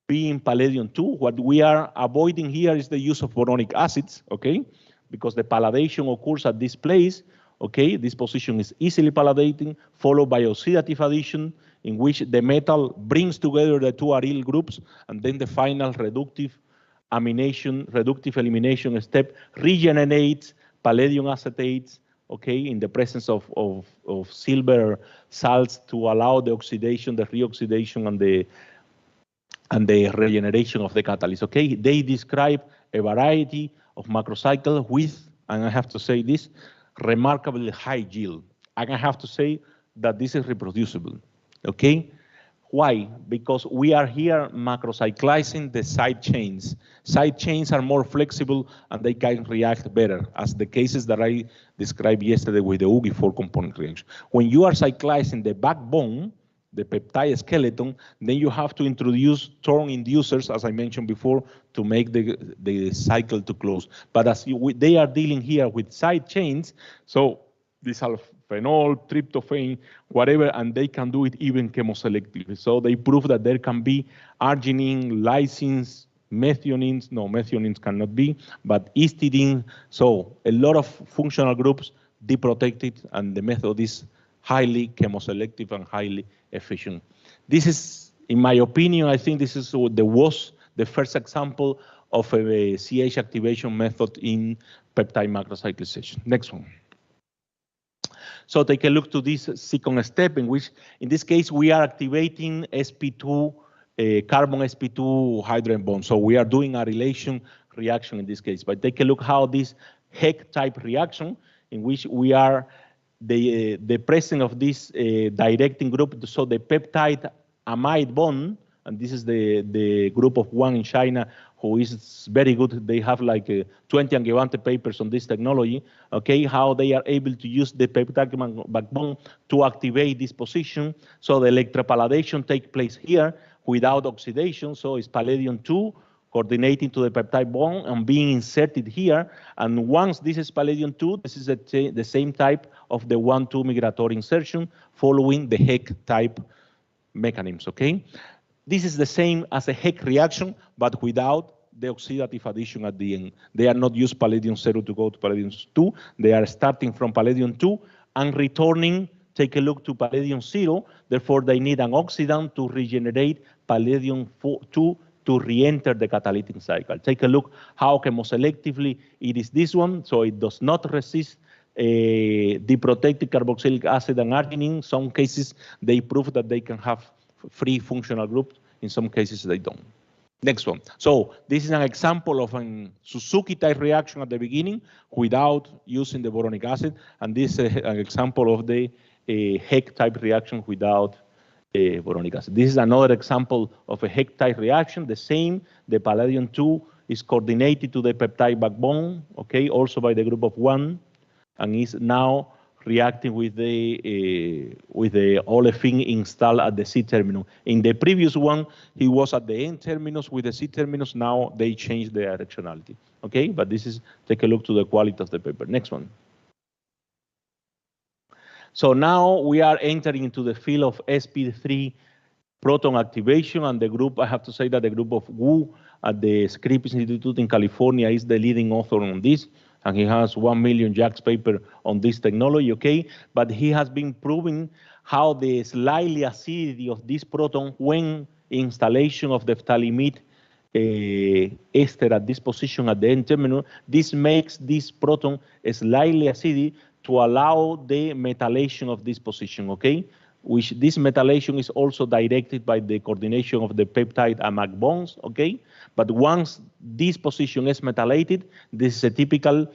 being palladium 2. What we are avoiding here is the use of boronic acids, okay? Because the palladation occurs at this place, okay? This position is easily palladating, followed by oxidative addition, in which the metal brings together the 2 aryl groups, and then the final reductive elimination step regenerates palladium acetates, okay, in the presence of silver salts to allow the oxidation, the reoxidation, and the regeneration of the catalyst, okay? They describe a variety of macrocycles with, and I have to say this, remarkably high yield. And I have to say that this is reproducible, okay? Why? Because we are here macrocyclizing the side chains. Side chains are more flexible and they can react better, as the cases that I described yesterday with the UGI 4-component reaction. When you are cyclizing the backbone, the peptide skeleton, then you have to introduce torn inducers, as I mentioned before, to make the cycle to close. But as they are dealing here with side chains, so these are phenol, tryptophan, whatever, and they can do it even chemoselectively. So they prove that there can be arginine, lysines, methionines. No, methionines cannot be, but histidine. So a lot of functional groups deprotected, and the method is highly chemoselective and highly efficient. This is, in my opinion, I think this is the first example of a CH activation method in peptide macrocyclization. Next one. So take a look to this second step, in which, in this case, we are activating sp2, carbon sp2 hydrogen bond. So we are doing a relation reaction in this case. But take a look how this HEC type reaction, in which we are the presence of this directing group, so the peptide amide bond, and this is the group of 1 in China who is very good. They have like 20 Angewandte papers on this technology, okay, how they are able to use the peptide backbone to activate this position. So the electropalladation takes place here without oxidation, so it's palladium 2 coordinating to the peptide bond and being inserted here. And once this is palladium 2, this is the same type of the 1,2 migratory insertion following the HEC type mechanisms, okay? This is the same as a HEC reaction, but without the oxidative addition at the end. They are not used palladium 0 to go to palladium 2. They are starting from palladium 2 and returning, take a look, to palladium 0. Therefore, they need an oxidant to regenerate palladium 2 to re-enter the catalytic cycle. Take a look how chemoselectively it is this one, so it does not resist deprotected carboxylic acid and arginine. Some cases, they prove that they can have free functional groups. In some cases, they don't. Next one. So this is an example of a Suzuki-type reaction at the beginning without using the boronic acid, and this is an example of the HEC-type reaction without boronic acid. This is another example of a HEC-type reaction. The same, the palladium 2 is coordinated to the peptide backbone, okay, also by the group of 1, and is now reacting with the olefin installed at the C-terminus. In the previous one, he was at the N-terminus with the C-terminus. Now they changed the directionality. Okay, but this is, take a look to the quality of the paper. Next one. So now we are entering into the field of sp3 proton activation, and the group, I have to say that the group of Wu at the Scripps Institute in California is the leading author on this, and he has 1 million JACS paper on this technology, okay? But he has been proving how the slightly acidity of this proton when installation of the phthalimide ester at this position at the N-terminus, this makes this proton slightly acidic to allow the metallation of this position, okay? Which this metallation is also directed by the coordination of the peptide amide bonds, okay? But once this position is metallated, this is a typical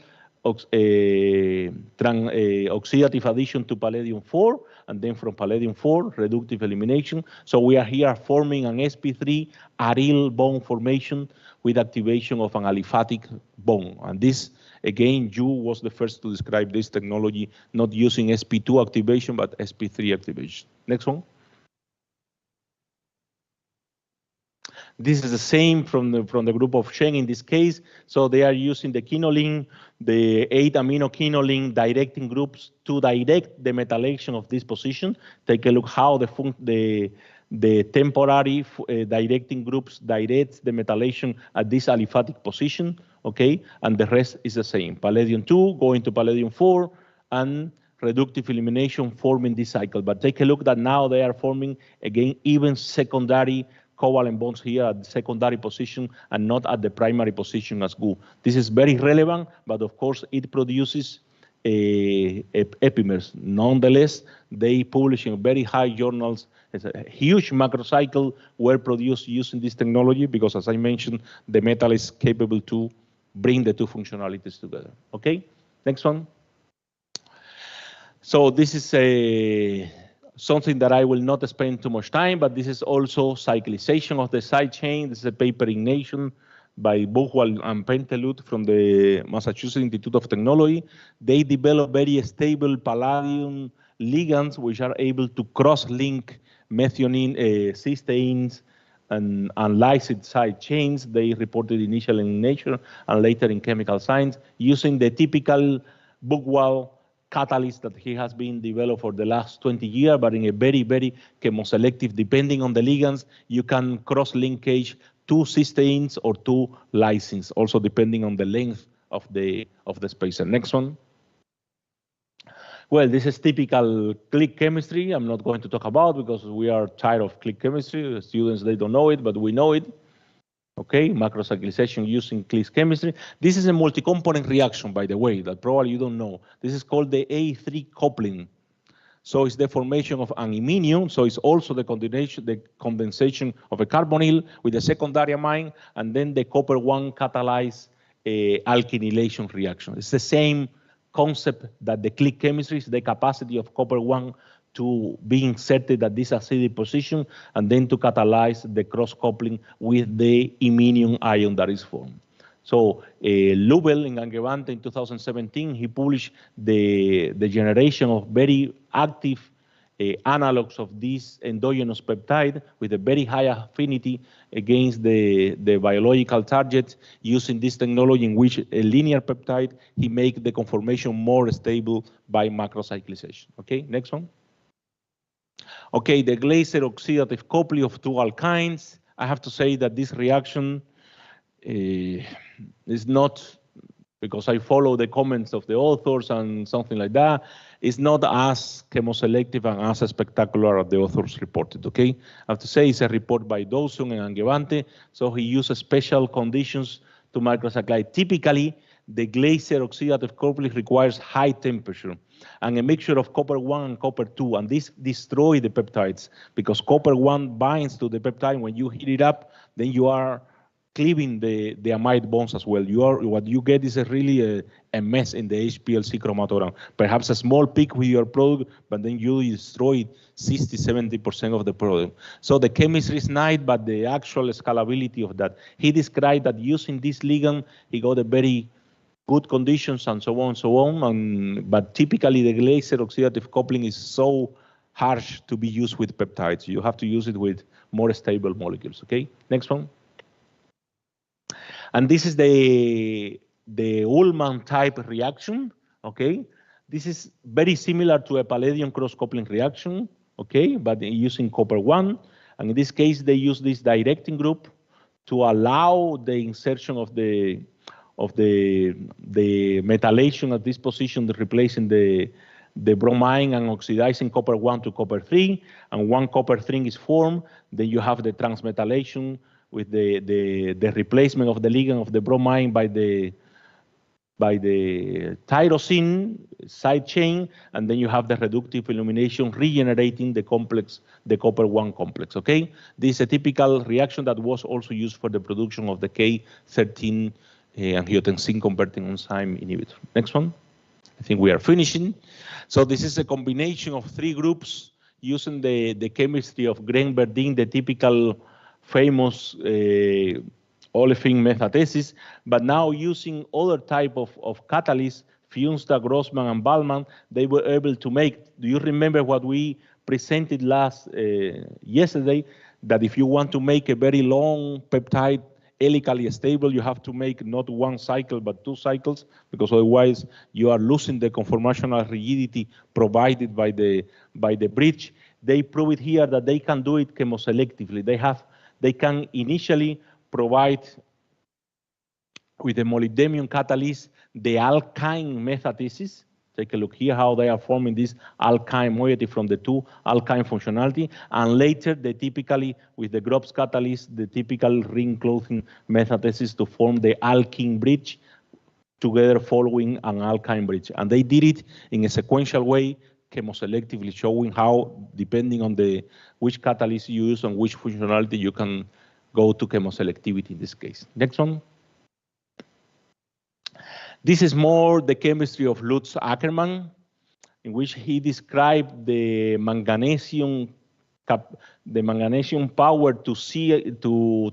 oxidative addition to palladium-4, and then from palladium-4, reductive elimination. So we are here forming an sp3 aryl bond formation with activation of an aliphatic bond. And this, again, Yu was the first to describe this technology, not using sp2 activation, but sp3 activation. Next one. This is the same from the group of Shen in this case. So they are using the quinoline, the 8-amino quinoline directing groups to direct the metallation of this position. Take a look how the temporary directing groups directs the metallation at this aliphatic position, okay? And the rest is the same. Palladium-2 going to palladium-4 and reductive elimination forming this cycle. But take a look that now they are forming, again, even secondary covalent bonds here at the secondary position and not at the primary position as Gu. This is very relevant, but of course it produces epimers. Nonetheless, they publish in very high journals. It's a huge macrocycle were produced using this technology because, as I mentioned, the metal is capable to bring the two functionalities together. Okay, next one. So this is something that I will not spend too much time, but this is also cyclization of the side chain. This is a paper in Nation by Buchwald and Pentelut from the Massachusetts Institute of Technology. They develop very stable palladium ligands which are able to cross-link methionine, cysteines, and lysine side chains. They reported initially in Nature and later in Chemical Science using the typical Buchwald catalyst that he has been developed for the last 20 years, but in a very, very chemoselective, depending on the ligands, you can cross-linkage 2 cysteines or 2 lysines, also depending on the length of the spacer. Next one. Well, this is typical click chemistry. I'm not going to talk about because we are tired of click chemistry. The students, they don't know it, but we know it. Okay, macrocyclization using click chemistry. This is a multi-component reaction, by the way, that probably you don't know. This is called the A3 coupling. So it's the formation of an iminium. So it's also the condensation of a carbonyl with a secondary amine, and then the copper-1 catalyzed alkylation reaction. It's the same concept that the click chemistry is the capacity of copper-1 to be inserted at this acidic position and then to catalyze the cross-coupling with the iminium ion that is formed. So Lubel in Angevante in 2017, he published the generation of very active analogs of this endogenous peptide with a very high affinity against the biological target using this technology in which a linear peptide, he makes the conformation more stable by macrocyclization. Okay, next one. Okay, the Glaser oxidative coupling of 2 alkynes. I have to say that this reaction is not, because I follow the comments of the authors and something like that, it's not as chemoselective and as spectacular as the authors reported, okay? I have to say it's a report by Dawson and Angevante, so he uses special conditions to macrocyclize. Typically, the Glaser oxidative coupling requires high temperature and a mixture of copper-1 and copper-2, and this destroys the peptides because copper-1 binds to the peptide. When you heat it up, then you are cleaving the amide bonds as well. What you get is really a mess in the HPLC chromatogram. Perhaps a small peak with your product, but then you destroy 60–70% of the product. So the chemistry is nice, but the actual scalability of that. He described that using this ligand, he got a very good conditions and so on and so on. But typically the Glaser oxidative coupling is so harsh to be used with peptides. You have to use it with more stable molecules, okay? Next one. And this is the Ullmann type reaction, okay? This is very similar to a palladium cross-coupling reaction, okay? But using copper-1. And in this case, they use this directing group to allow the insertion of the metallation at this position, replacing the bromine and oxidizing copper-1 to copper-3, and 1 copper-3 is formed. Then you have the transmetallation with the replacement of the ligand of the bromine by the tyrosine side chain, and then you have the reductive illumination regenerating the complex, the copper-1 complex, okay? This is a typical reaction that was also used for the production of the K13 angiotensin converting enzyme inhibitor. Next one. I think we are finishing. So this is a combination of 3 groups using the chemistry of Green-Verdin, the typical famous olefin metathesis, but now using other type of catalysts, Funsta, Grossman, and Ballman, they were able to make, do you remember what we presented yesterday, that if you want to make a very long peptide helically stable, you have to make not 1 cycle, but 2 cycles, because otherwise you are losing the conformational rigidity provided by the bridge. They prove it here that they can do it chemoselectively. They can initially provide with the molybdenum catalyst the alkyne metathesis. Take a look here how they are forming this alkyne moiety from the 2 alkyne functionality, and later they typically with the Grobb's catalyst, the typical ring clothing metathesis to form the alkene bridge together following an alkyne bridge. And they did it in a sequential way, chemoselectively, showing how depending on which catalyst you use and which functionality you can go to chemoselectivity in this case. Next one. This is more the chemistry of Lutz Ackermann, in which he described the magnesium power to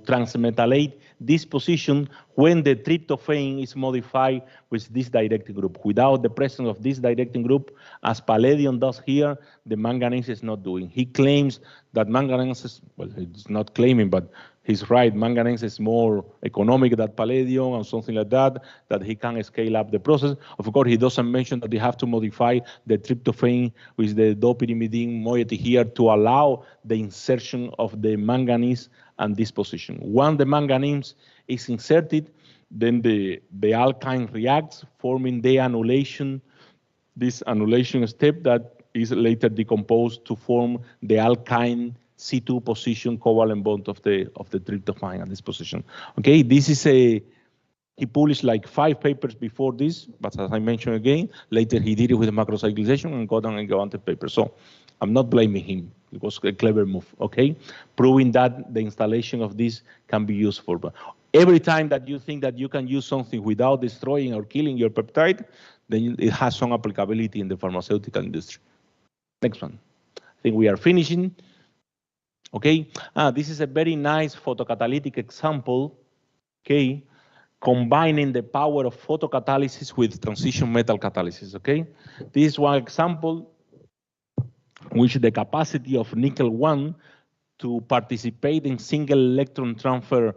transmetallate this position when the tryptophan is modified with this directing group. Without the presence of this directing group, as palladium does here, the manganese is not doing. He claims that manganese is, well, he's not claiming, but he's right, manganese is more economic than palladium and something like that he can scale up the process. Of course, he doesn't mention that you have to modify the tryptophan with the dopyrimidine moiety here to allow the insertion of the manganese and this position. Once the manganese is inserted, then the alkyne reacts, forming the annulation, this annulation step that is later decomposed to form the alkyne C2 position covalent bond of the tryptophan at this position. Okay, this is he published like 5 papers before this, but as I mentioned again, later he did it with the macrocyclization and got an unwanted paper. So I'm not blaming him. It was a clever move, okay? Proving that the installation of this can be useful. But every time that you think that you can use something without destroying or killing your peptide, then it has some applicability in the pharmaceutical industry. Next one. I think we are finishing. Okay, this is a very nice photocatalytic example, okay, combining the power of photocatalysis with transition metal catalysis, okay? This is one example which the capacity of nickel-1 to participate in single electron transfer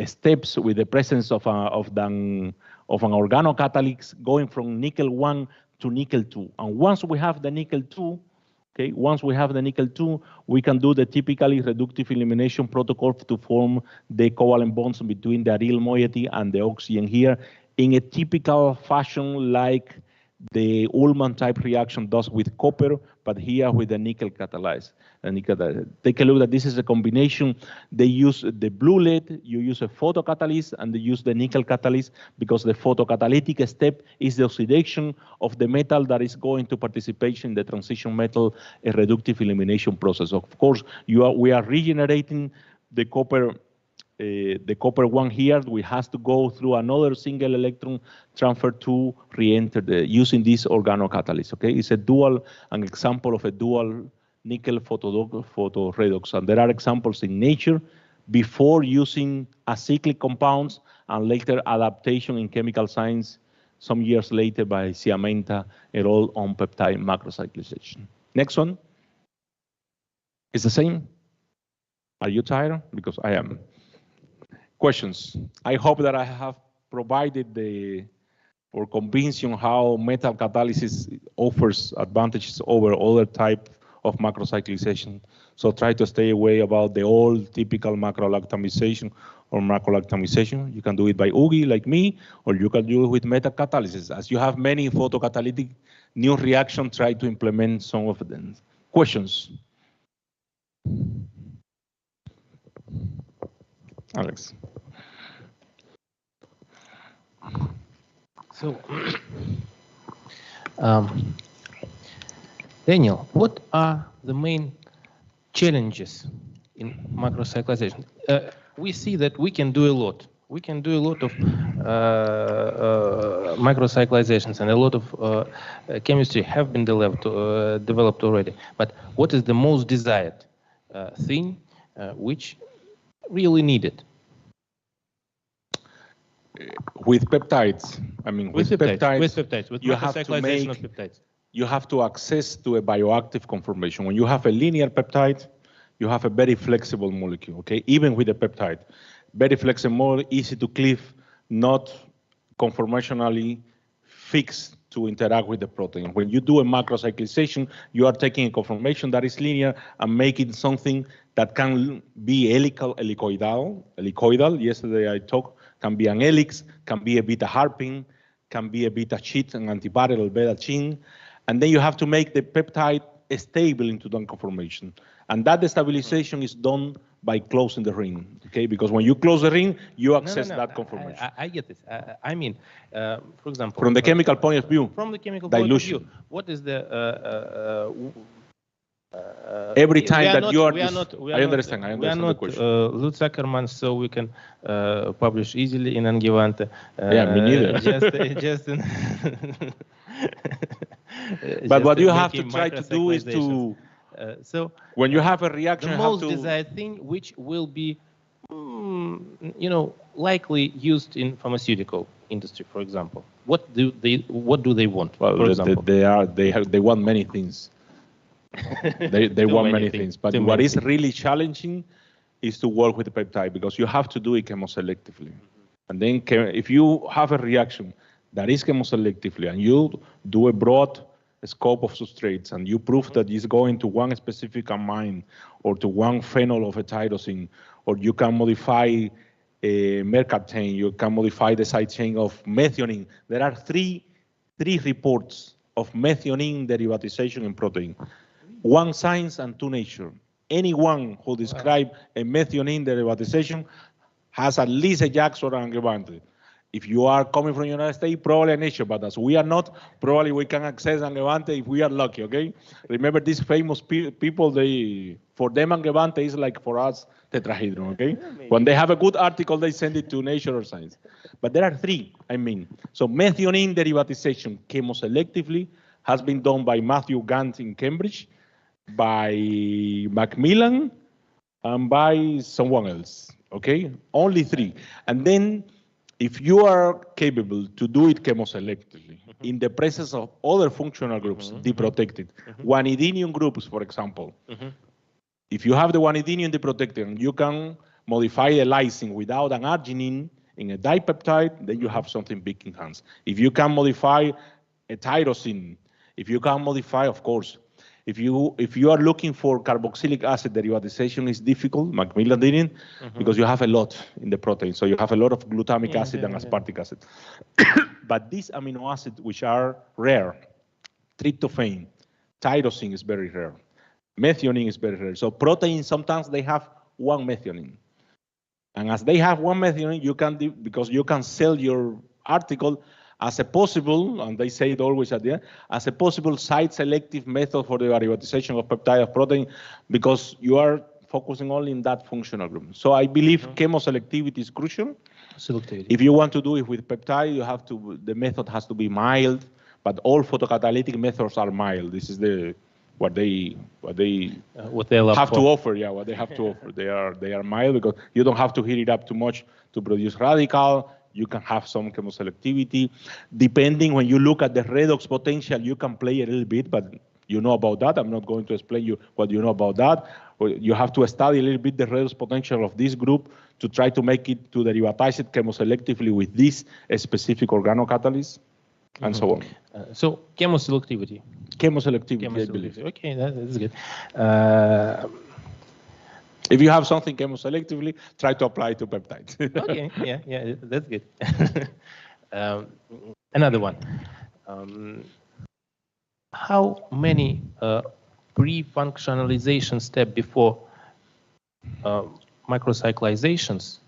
steps with the presence of an organocatalyst going from nickel-1 to nickel-2. And once we have the nickel-2, okay, once we have the nickel-2, we can do the typically reductive elimination protocol to form the covalent bonds between the aryl moiety and the oxygen here in a typical fashion like the Ullmann type reaction does with copper, but here with the nickel catalyzed. Take a look that this is a combination. They use the blue lead, you use a photocatalyst, and they use the nickel catalyst because the photocatalytic step is the oxidation of the metal that is going to participate in the transition metal reductive elimination process. Of course, we are regenerating the copper one here. We have to go through another single electron transfer to re-enter using this organocatalyst. Okay, it's an example of a dual nickel photoredox, and there are examples in nature before using acyclic compounds and later adaptation in chemical science some years later by Ciamenta et al. On peptide macrocyclization. Next one is the same. Are you tired? Because I am. Questions? I hope that I have provided or convinced you how metal catalysis offers advantages over other type of macrocyclization. So try to stay away about the old typical macrolactamization or macrolactamization. You can do it by UGI like me, or you can do it with metal catalysis. As you have many photocatalytic new reactions, try to implement some of them. Questions? Alex. So, Daniel, what are the main challenges in macrocyclization? We see that we can do a lot. we can do a lot of microcyclizations, and a lot of chemistry have been developed already. But what is the most desired thing which really needed? With peptides, I mean, with peptides, with you have to microcyclization make, of peptides. you have to access to a bioactive conformation. When you have a linear peptide, you have a very flexible molecule, okay? Even with a peptide, very flexible, easy to cleave, not conformationally fixed to interact with the protein. When you do a macrocyclization, you are taking a conformation that is linear and making something that can be helicoidal. Yesterday I talked, can be an helix, can be a beta harping, can be a beta sheet, an antiparallel beta chain. And then you have to make the peptide stable into that conformation. And that stabilization is done by closing the ring, okay? Because when you close the ring, you access that conformation. I get this. I mean, for example, from the chemical point of view, from the chemical dilution. point of view, what is the every time that you are, I understand the question. Lutz Ackermann, so we can publish easily in Angewandte. Yeah, me neither. Just in but what you have to try to do is to, so when you have a reaction, the most desired thing, which will be, you know, likely used in pharmaceutical industry, for example. What do they want? Well, for example? they want many things. they want many things. But what is really challenging is to work with the peptide, because you have to do it chemoselectively. And then if you have a reaction that is chemoselectively and you do a broad scope of substrates and you prove that it's going to one specific amine or to one phenol of a tyrosine, or you can modify a mercaptan, you can modify the side chain of methionine. There are three reports of methionine derivatization in protein. One Science and two Nature. Anyone who describe a methionine derivatization has at least a JAX or an Angewandte. If you are coming from the United States, probably a Nature, but as we are not, probably we can access Angewandte if we are lucky, okay? Remember these famous people, for them Angewandte is like for us tetrahedron, okay? When they have a good article, they send it to Nature or Science. But there are three, I mean. So methionine derivatization chemoselectively has been done by Matthew Gant in Cambridge, by Macmillan, and by someone else, okay? Only three. And then if you are capable to do it chemoselectively in the presence of other functional groups, deprotected, guanidinium groups, for example, if you have the guanidinium deprotected, you can modify a lysine without an arginine in a dipeptide, then you have something big in hands. If you can modify a tyrosine, if you can modify, of course, if you are looking for carboxylic acid derivatization, is difficult. Macmillan didn't, because you have a lot in the protein. So you have a lot of glutamic acid and aspartic acid. But these amino acids, which are rare, tryptophan, tyrosine is very rare. Methionine is very rare. So proteins, sometimes they have one methionine. And as they have one methionine, you can, because you can sell your article as a possible, and they say it always at the end, as a possible site-selective method for the derivatization of peptide of protein, because you are focusing only in that functional group. So I believe chemoselectivity is crucial. Selectivity. If you want to do it with peptide, you have to, the method has to be mild, but all photocatalytic methods are mild. This is what they have to offer. Yeah, what they have to offer. They are mild because you don't have to heat it up too much to produce radical. You can have some chemoselectivity. Depending, when you look at the redox potential, you can play a little bit, but you know about that. I'm not going to explain you what you know about that. You have to study a little bit the redox potential of this group to try to make it, to derivatize it chemoselectively with this specific organocatalyst, and so on. So chemoselectivity. Chemoselectivity, I believe. Okay, that's good. If you have something chemoselectively, try to apply it to peptides. Okay, yeah, that's good. Another one. How many pre-functionalization steps before microcyclizations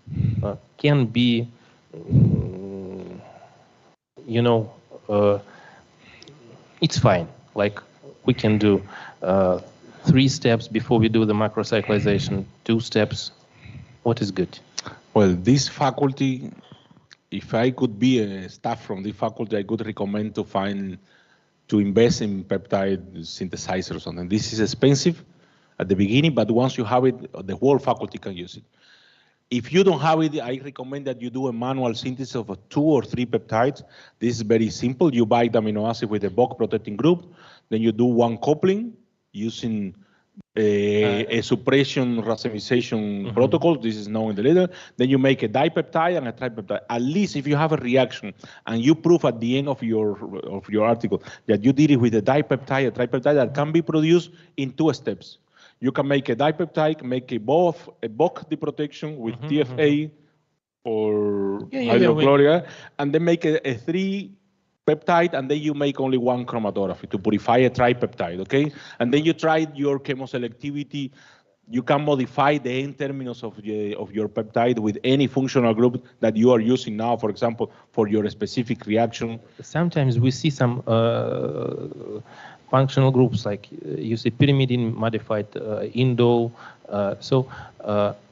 can be, you know, it's fine. Like we can do 3 steps before we do the macrocyclization, 2 steps. What is good? Well, this faculty, if I could be a staff from the faculty, I could recommend to invest in peptide synthesizer or something. This is expensive at the beginning, but once you have it, the whole faculty can use it. If you don't have it, I recommend that you do a manual synthesis of 2 or 3 peptides. This is very simple. You buy the amino acid with a Bock protecting group, then you do 1 coupling using a suppression racemization protocol. This is known in the literature. Then you make a dipeptide and a tripeptide. At least if you have a reaction and you prove at the end of your article that you did it with a dipeptide, a tripeptide that can be produced in 2 steps. You can make a dipeptide, make a Bock deprotection with TFA or hydrochloride, and then make a 3 peptide, and then you make only 1 chromatography to purify a tripeptide, okay? And then you try your chemoselectivity. You can modify the N-terminus of your peptide with any functional group that you are using now, for example, for your specific reaction. Sometimes we see some functional groups, like you see pyrimidine modified Indo.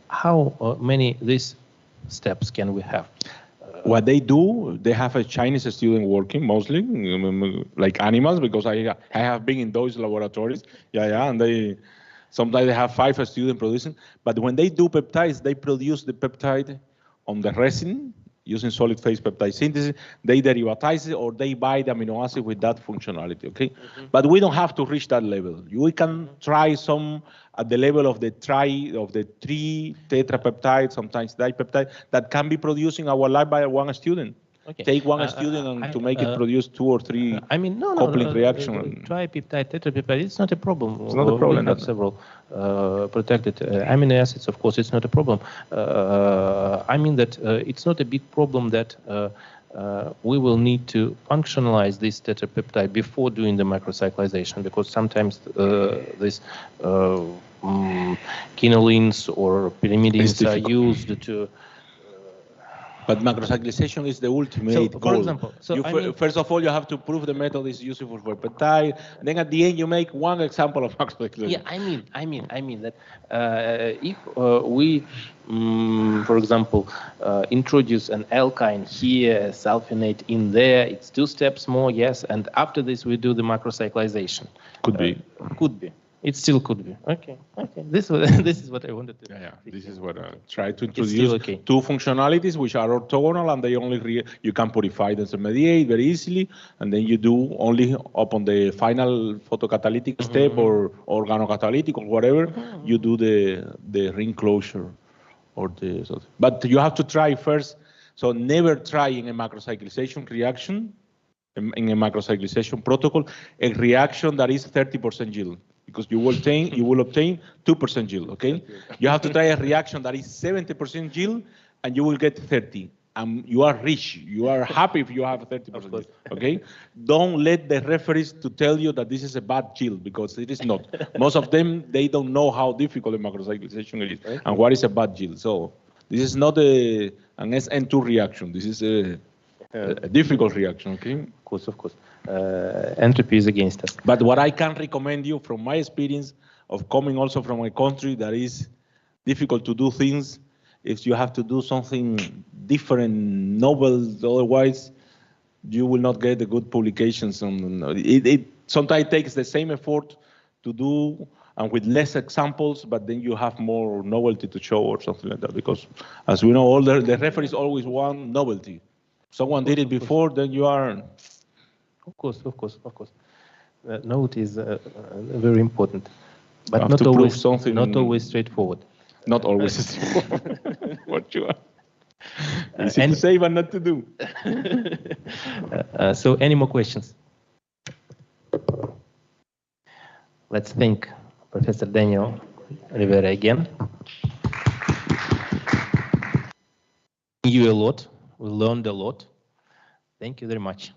How many these steps can we have? What they do, they have a Chinese student working mostly, like animals, because I have been in those laboratories. And sometimes they have 5 students producing. But when they do peptides, they produce the peptide on the resin using solid phase peptide synthesis. They derivatize it, or they buy the amino acid with that functionality, okay? But we don't have to reach that level. We can try some at the level of the 3 tetrapeptide, sometimes dipeptide, that can be produced in our lab by 1 student. Okay. Take 1 student and to make it produce 2 or 3 coupling reaction. Tripeptide, tetrapeptide, it's not a problem. It's not a problem. We have several protected amino acids, of course, it's not a problem. I mean that it's not a big problem that we will need to functionalize this tetrapeptide before doing the macrocyclization, because sometimes these quinolines or pyrimidines are used to. But macrocyclization is the ultimate goal. For example, first of all, you have to prove the method is useful for peptide. Then at the end, you make 1 example of macrocyclization. Yeah, I mean that if we, for example, introduce an alkyne here, sulfonate in there, it's 2 steps more, yes, and after this we do the macrocyclization. Could be. Could be. It still could be. Okay. This is what I wanted to. This is what I try to introduce. 2 functionalities which are orthogonal, and they only you can purify them to mediate very easily, and then you do only upon the final photocatalytic step or organocatalytic or whatever, you do the ring closure or the. But you have to try first. So never try in a macrocyclization reaction, in a macrocyclization protocol, a reaction that is 30% yield. Because you will obtain 2% yield, okay? You have to try a reaction that is 70% yield, and you will get 30. You are rich. You are happy if you have 30% yield, okay? Don't let the referees to tell you that this is a bad yield, because it is not. Most of them, they don't know how difficult the macrocyclization is and what is a bad yield. So this is not an SN2 reaction. This is a difficult reaction, okay? Of course. Entropy is against us. But what I can recommend you from my experience of coming also from a country that is difficult to do things, is you have to do something different, novel, otherwise you will not get the good publications. It sometimes takes the same effort to do and with less examples, but then you have more novelty to show or something like that, because as we know, all the referees always want novelty. Someone did it before, then you are. Of course. Note is very important, but not always straightforward. Not always straightforward. What you are. Easy to say, but not to do. So, any more questions? Let's thank Professor Daniel Rivera again. You a lot. We learned a lot. Thank you very much.